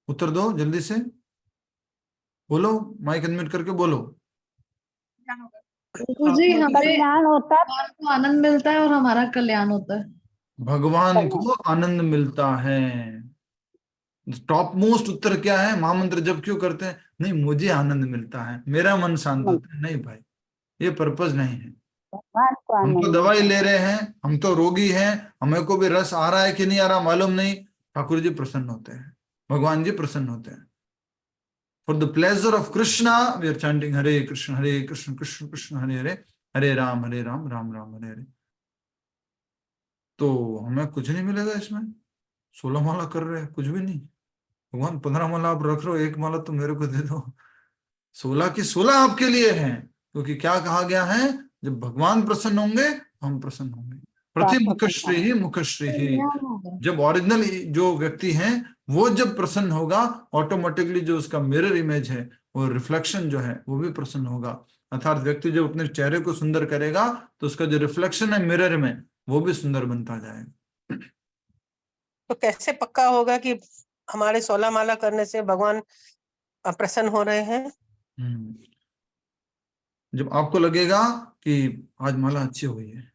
उत्तर दो जल्दी से, बोलो, माइक अनम्यूट करके बोलो। जी, हमें कल्याण होता है, भगवान को आनंद मिलता है और हमारा कल्याण होता है। भगवान को आनंद मिलता है। टॉप मोस्ट उत्तर क्या है? महामंत्र जब क्यों करते हैं? नहीं, मुझे आनंद मिलता है, मेरा मन शांत होता है। नहीं भाई, ये पर्पस नहीं है। हम तो दवाई ले रहे हैं, हम तो रोगी हैं, हमें को भी रस आ रहा है कि नहीं आ रहा मालूम नहीं, ठाकुर जी प्रसन्न होते हैं, भगवान जी प्रसन्न होते हैं। For the pleasure of Krishna we are chanting Hare Krishna Krishna Krishna Hare Hare, Hare Ram Ram Ram Hare Hare. तो हमें कुछ नहीं मिलेगा इसमें। 16 माला कर रहे हैं, कुछ भी नहीं। भगवान 15 माला आप रख लो, 1 माला तो मेरे को दे दो। 16 की 16 आपके लिए हैं, क्योंकि क्या कहा गया है? जब भगवान प्रसन्न होंगे हम प्रसन्न होंगे। प्रति मुखश्री ही मुखश्री ही। जब ओरिजिनल जो व्यक्ति है वो जब प्रसन्न होगा, ऑटोमेटिकली जो उसका मिरर इमेज है वो रिफ्लेक्शन जो है वो भी प्रसन्न होगा। अर्थात व्यक्ति जब अपने चेहरे को सुंदर करेगा तो उसका जो रिफ्लेक्शन है मिरर में वो भी सुंदर बनता जाएगा। तो कैसे पक्का होगा कि हमारे 16 माला करने से भगवान प्रसन्न हो रहे हैं? जब आपको लगेगा कि आज माला अच्छी हुई है,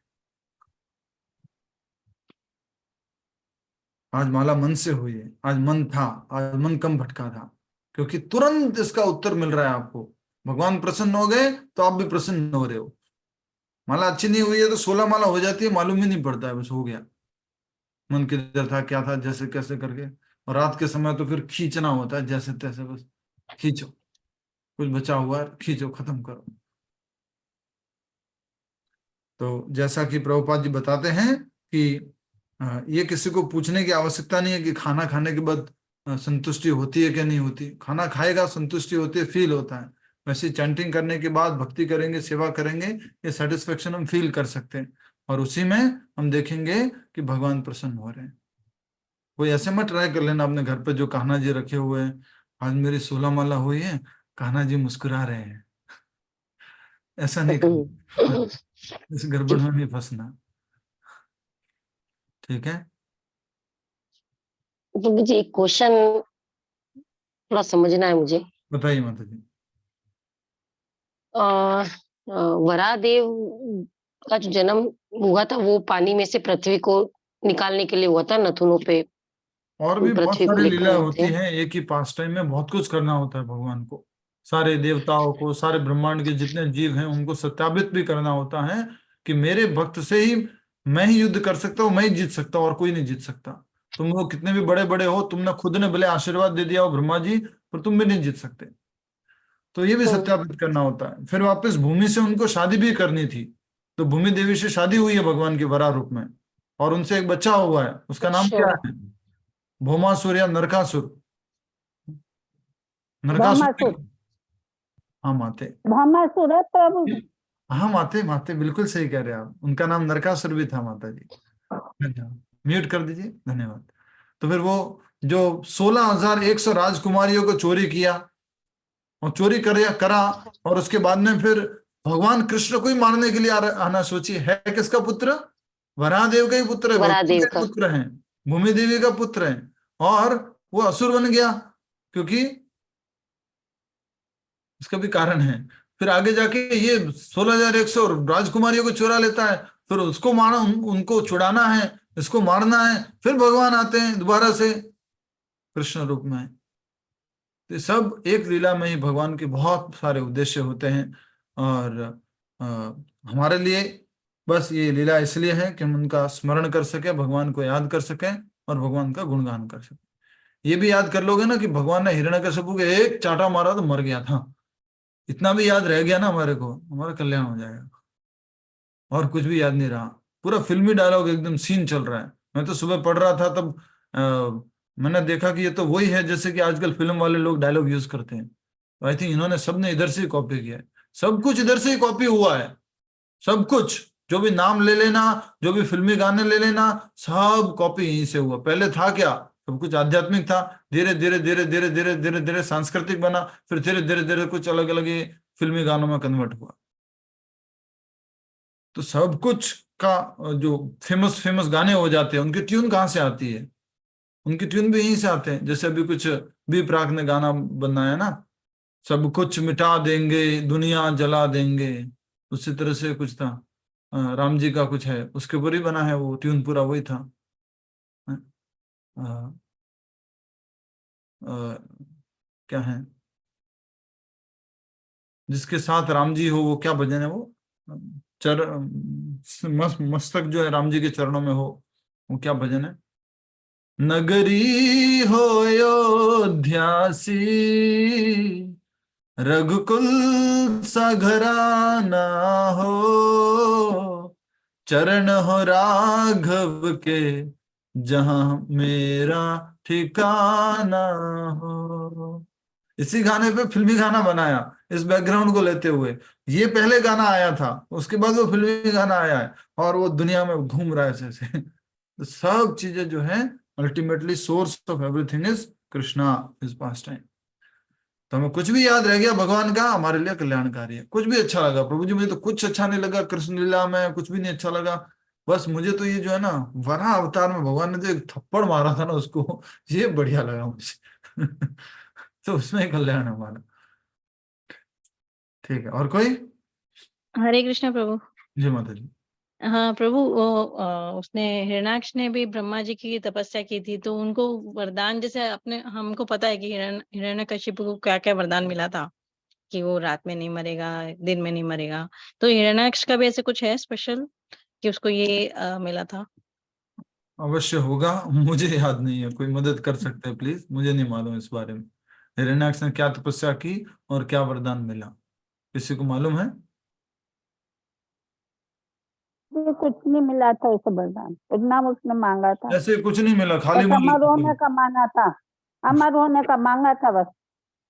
आज माला मन से हुई है, आज मन था, आज मन कम भटका था, क्योंकि तुरंत इसका उत्तर मिल रहा है आपको। भगवान प्रसन्न हो गए तो आप भी प्रसन्न हो रहे हो। माला अच्छी नहीं हुई है तो 16 माला हो जाती है, मालूम ही नहीं पड़ता है, बस हो गया। मन किधर था, क्या था, जैसे कैसे करके। और रात के समय तो फिर खींचना होता है जैसे तैसे, बस खींचो, कुछ बचा हुआ है खींचो, खत्म करो। तो जैसा कि प्रभुपाद जी बताते हैं कि ये किसी को पूछने की आवश्यकता नहीं है कि खाना खाने के बाद संतुष्टि होती है कि नहीं होती। खाना खाएगा संतुष्टि होती है, फील होता है। वैसे चैंटिंग करने के बाद भक्ति करेंगे, सेवा करेंगे, ये सेटिस्फेक्शन हम फील कर सकते हैं, और उसी में हम देखेंगे कि भगवान प्रसन्न हो रहे हैं। कोई ऐसे मत ट्राई कर लेना अपने घर पे जो कान्हा जी रखे हुए हैं, आज मेरी 16 माला हुई है, कान्हा जी मुस्कुरा रहे हैं, ऐसा नहीं करना। इस गड़बड़ में नहीं फंसना, ठीक है। तो मुझे एक क्वेश्चन थोड़ा समझना है मुझे। बताइए माता जी। वरादेव का जो जन्म हुआ था वो पानी में से पृथ्वी को निकालने के लिए हुआ था, नथुनों पे और भी बहुत पृथ्वी को सारी लेकर लीला आए होती थे। हैं, एक ही पास टाइम में बहुत कुछ करना होता है भगवान को। सारे देवताओं को, सारे ब्रह्मांड के जितने जीव हैं उनको सत्यापित भी करना होता है कि मेरे भक्त से ही मैं ही युद्ध कर सकता हूँ, मैं ही जीत सकता हूँ, और कोई नहीं जीत सकता। तुम लोग कितने भी बड़े बड़े हो, तुमने खुद ने भले आशीर्वाद दे दिया हो ब्रह्मा जी, पर तुम भी नहीं जीत सकते। तो ये भी सत्यापित करना होता है। फिर वापस भूमि से उनको शादी भी करनी थी, तो भूमि देवी से शादी हुई है भगवान के वराह रूप में, और उनसे एक बच्चा हुआ है। उसका नाम क्या है? भौमासुर या नरकासुर। नरकासुर, भौमासुर। हाँ माते, भौमासुर है प्रभु जी। हाँ माते, माते बिल्कुल सही कह रहे हैं आप। उनका नाम नरकासुर भी था माता जी। धन्यवाद, म्यूट कर दीजिए, धन्यवाद। तो फिर वो जो 16,100 राजकुमारियों को चोरी किया और चोरी करा, और उसके बाद में फिर भगवान कृष्ण को ही मारने के लिए आना सोचिए। है किसका पुत्र? वराहदेव का ही पुत्र है, भगवान वरादेव के का। पुत्र हैं, भूमि देवी का पुत्र है, और वो असुर बन गया, क्योंकि इसका भी कारण है। फिर आगे जाके ये 16,100 राजकुमारियों को चुरा लेता है, फिर उसको मारना, उनको छुड़ाना है, इसको मारना है। फिर भगवान आते हैं दोबारा से कृष्ण रूप में। तो सब एक लीला में ही भगवान के बहुत सारे उद्देश्य होते हैं, और अ, हमारे लिए बस ये लीला इसलिए है कि हम उनका स्मरण कर सके, भगवान को याद कर सकें, और भगवान का गुणगान कर सकें। ये भी याद कर लोगे ना कि भगवान ने हिरण्यकशिपु को एक चांटा मारा तो मर गया था, इतना भी याद रह गया ना हमारे को, हमारा कल्याण हो जाएगा। और कुछ भी याद नहीं रहा, पूरा फिल्मी डायलॉग एकदम सीन चल रहा है। मैं तो सुबह पढ़ रहा था तब मैंने देखा कि ये तो वही है जैसे कि आजकल फिल्म वाले लोग डायलॉग यूज करते हैं। तो आई थिंक इन्होंने सबने इधर से ही कॉपी किया है, सब कुछ इधर से ही कॉपी हुआ है। सब कुछ जो भी नाम ले लेना, जो भी फिल्मी गाने ले लेना, सब कॉपी यहीं से हुआ। पहले था क्या? सब कुछ आध्यात्मिक था, धीरे धीरे धीरे धीरे धीरे धीरे धीरे सांस्कृतिक बना, फिर धीरे धीरे धीरे कुछ अलग अलग ये फिल्मी गानों में कन्वर्ट हुआ। तो सब कुछ का जो फेमस फेमस गाने हो जाते हैं, उनकी ट्यून कहाँ से आती है? उनकी ट्यून भी यहीं से आते हैं। जैसे अभी कुछ बी प्राक ने गाना बनाया ना, सब कुछ मिटा देंगे दुनिया जला देंगे, उसी तरह से कुछ था। राम जी का कुछ है, उसके ऊपर ही बना है, वो ट्यून पूरा वही था। अ, अ, क्या है, जिसके साथ राम जी हो, वो क्या भजन है वो? चर मस्तक जो है राम जी के चरणों में हो, वो क्या भजन है? नगरी हो अयोध्यासी, रघुकुल सा घराना हो, चरण हो राघव के, जहां मेरा ठिकाना हो। इसी गाने पे फिल्मी गाना बनाया, इस बैकग्राउंड को लेते हुए। ये पहले गाना आया था, उसके बाद वो फिल्मी गाना आया है, और वो दुनिया में घूम रहा है ऐसे। तो सब चीजें जो है, ultimately source of everything is Krishna, is past time. तो हमें कुछ भी याद रह गया भगवान का, हमारे लिए कल्याणकारी है। कुछ भी अच्छा लगा प्रभु जी, मुझे तो कुछ अच्छा नहीं लगा कृष्ण लीला में, कुछ भी नहीं अच्छा लगा। बस मुझे तो ये जो है ना, वराह अवतार में भगवान ने जो एक थप्पड़ मारा था ना उसको, ये बढ़िया लगा मुझे। तो उसमें ही कल्याण है हमारा। ठीक है, और कोई? हरे कृष्ण प्रभु। जी माता जी। हाँ प्रभु, वो उसने हिरण्याक्ष ने भी ब्रह्मा जी की तपस्या की थी, तो उनको वरदान, जैसे अपने हमको पता है कि हिरण्यकशिपु को क्या क्या वरदान मिला था, कि वो रात में नहीं मरेगा, दिन में नहीं मरेगा। तो हिरण्याक्ष का भी ऐसे कुछ है स्पेशल कि उसको ये मिला था? अवश्य होगा, मुझे याद नहीं है, कोई मदद कर सकते हैं प्लीज? मुझे नहीं मालूम इस बारे में, हिरण्याक्ष ने क्या तपस्या की और क्या वरदान मिला, किसी को मालूम है? ये कुछ नहीं मिला था इसे वरदान, इतना उसने मांगा था, ऐसे कुछ नहीं मिला, खाली बस मुंह अमर लेके होने का मांगा था। अमर होने का मांगा था बस।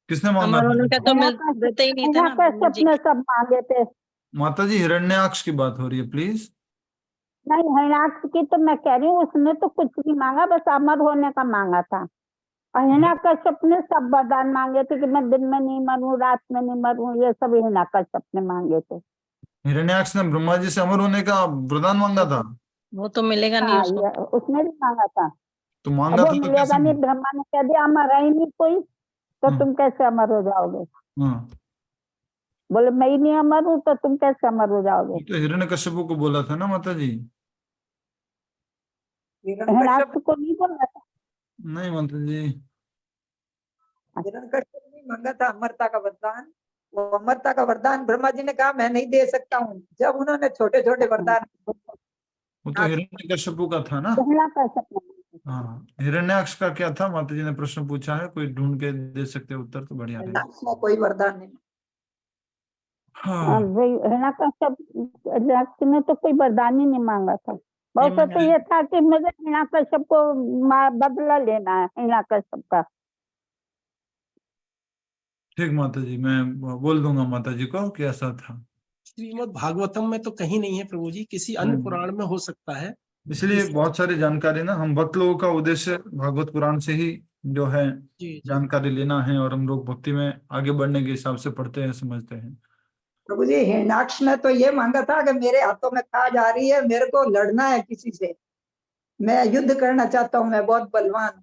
किसने मांगा अमर था? होने का तो देते ही नहीं था ना ब्रह्मा जी। ने सब मांगे थे। माता जी हिरण्याक्ष की बात हो रही है, प्लीज। नहीं, हिरण्याक्ष की तो मैं कह रही हूँ, उसने तो कुछ नहीं मांगा, बस अमर होने का मांगा था। और हिरण्याकश्यप ने सब वरदान मांगे थे कि मैं दिन में नहीं मरूं, रात में नहीं मरूं, ये सब हिरण्याकश्यप ने मांगे थे। हिरण्याक्ष ने ब्रह्मा जी से अमर होने का वरदान मांगा था? वो तो मिलेगा नहीं हाँ, उसको। ये उसने भी मांगा था। तो मांगा वो था तो मिलेगा कैसे? नहीं, ब्रह्मा ने कह दिया अमर है ही नहीं कोई, तो हाँ। तुम कैसे अमर हो जाओगे? हाँ, बोले मैं ही नहीं अमर हूँ, तो तुम कैसे अमर हो जाओगे? तो हिरण्यकश्यप को बोला था ना माता जी। हिरण्याक्ष को नहीं बोला था। नहीं माता जी, हिरण्यकश्यप ने मांगा था अमरता का वरदान। वो अमरता का वरदान ब्रह्मा जी ने कहा मैं नहीं दे सकता हूँ। जब उन्होंने छोटे छोटे वरदान, वो तो हिरण्यकश्यप का था ना। हिरण्याकश्यप ने। हाँ, हिरण्याक्ष का क्या था? माता जी ने प्रश्न पूछा है, कोई ढूंढ के दे सकते हो उत्तर तो बढ़िया रहेगा। हिरण्याक्ष में कोई वरदान नहीं। हाँ, हिरण्याकश्यप ने तो कोई वरदान ही नहीं मांगा था। बहुत तो ये था कि मुझे हिरण्याकश्यप को बदला लेना है, हिरण्याकश्यप का। ठीक माता जी, मैं बोल दूंगा माता जी को कि ऐसा था। श्रीमद् भागवतम में तो कहीं नहीं है प्रभु जी, किसी अन्य पुराण में हो सकता है। इसलिए बहुत सारी जानकारी ना, हम भक्त लोगों का उद्देश्य भागवत पुराण से ही जो है जानकारी लेना है, और हम लोग भक्ति में आगे बढ़ने के हिसाब से पढ़ते हैं, समझते हैं। प्रभु जी, हिरण्याक्ष ने तो ये मांगा था कि मेरे हाथों में खाज आ रही है, मेरे को लड़ना है किसी से, मैं युद्ध करना चाहता हूँ, मैं बहुत बलवान,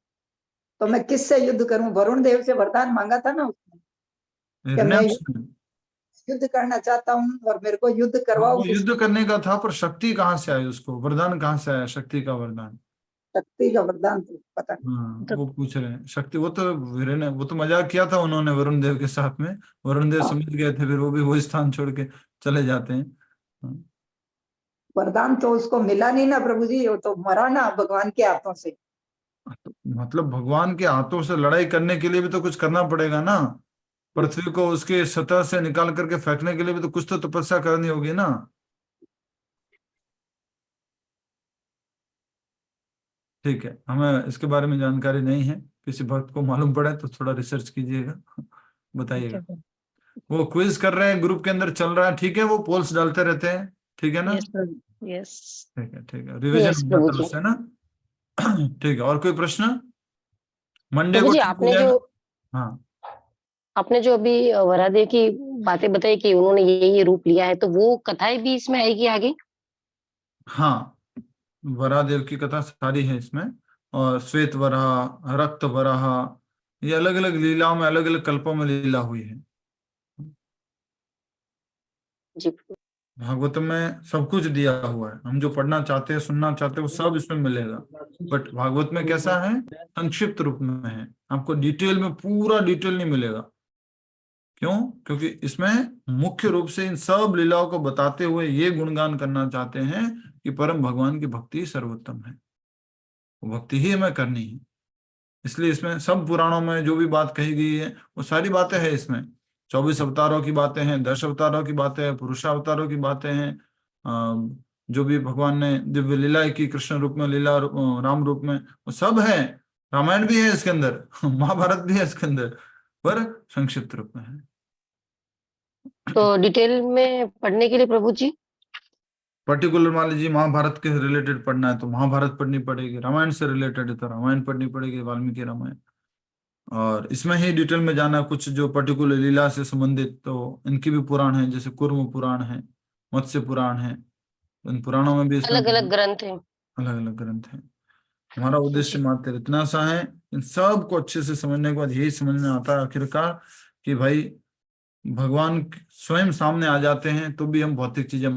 तो मैं किससे युद्ध करूं? वरुण देव से वरदान मांगा था ना उसने कि मैं युद्ध करना चाहता हूँ और मेरे को युद्ध करवाओ। वो युद्ध करने का था, पर शक्ति कहाँ से आई उसको? वरदान कहाँ से आया शक्ति का वरदान? शक्ति का वरदान तो पता नहीं। हाँ, वो पूछ रहे हैं शक्ति। वो तो वो तो मजाक किया था उन्होंने वरुण देव के साथ में, वरुण देव समझ गए थे, फिर वो भी वो स्थान छोड़ के चले जाते हैं। वरदान तो उसको मिला नहीं ना प्रभु जी, वो तो मरा ना भगवान के हाथों से। मतलब भगवान के हाथों से लड़ाई करने के लिए भी तो कुछ करना पड़ेगा ना। पृथ्वी को उसके सतह से निकाल करके फेंकने के लिए भी तो कुछ तो तपस्या करनी होगी ना। ठीक है, हमें इसके बारे में जानकारी नहीं है, किसी भक्त को मालूम पड़े तो थोड़ा रिसर्च कीजिएगा, बताइएगा। वो क्विज कर रहे हैं, ग्रुप के अंदर चल रहा है, ठीक है, वो पोल्स डालते रहते हैं, ठीक है ना? यस, ठीक है, रिविजन तरफ से ना। ठीक है, और कोई प्रश्न? मंडे को हाँ, आपने जो अभी वरादेव की बातें बताई कि उन्होंने ये रूप लिया है, तो वो कथाएं भी इसमें आएगी आगे? हाँ, वरादेव की कथा सारी है इसमें, और श्वेत वराह, रक्त वराह, ये अलग अलग लीलाओं में, अलग अलग कल्पों में लीला हुई है। भागवत में सब कुछ दिया हुआ है, हम जो पढ़ना चाहते हैं, सुनना चाहते हैं, वो सब इसमें मिलेगा। बट भागवत में कैसा है? संक्षिप्त रूप में है, आपको डिटेल में, पूरा डिटेल नहीं मिलेगा। क्यों? क्योंकि इसमें मुख्य रूप से इन सब लीलाओं को बताते हुए ये गुणगान करना चाहते हैं कि परम भगवान की भक्ति सर्वोत्तम है, वो भक्ति ही हमें करनी है। इसलिए इसमें सब पुराणों में जो भी बात कही गई है वो सारी बातें हैं इसमें। 24 अवतारों की बातें हैं, 10 अवतारों की बातें हैं, पुरुषावतारों की बातें हैं, जो भी भगवान ने दिव्य लीला की, कृष्ण रूप में लीला, राम रूप में, वो सब है। रामायण भी है इसके अंदर, महाभारत भी है इसके अंदर, पर संक्षिप्त रूप में है। तो डिटेल में पढ़ने के लिए प्रभु जी, पर्टिकुलर मान लीजिए महाभारत के रिलेटेड पढ़ना है तो महाभारत पढ़नी पड़ेगी, रामायण से रिलेटेड है तो रामायण पढ़नी पड़ेगी, वाल्मीकि रामायण। और इसमें ही डिटेल में जाना, कुछ जो पर्टिकुलर लीला से संबंधित, तो इनकी भी पुराण है, जैसे कुर्म पुराण है, मत्स्य पुराण है, इन पुराणों में भी अलग अलग ग्रंथ है, अलग अलग ग्रंथ है। हमारा उद्देश्य मात्र इतना सा है, इन सब को अच्छे से समझने के बाद यही समझ में आता है आखिरकार कि भाई भगवान स्वयं सामने आ जाते हैं तो भी हम भौतिक चीजें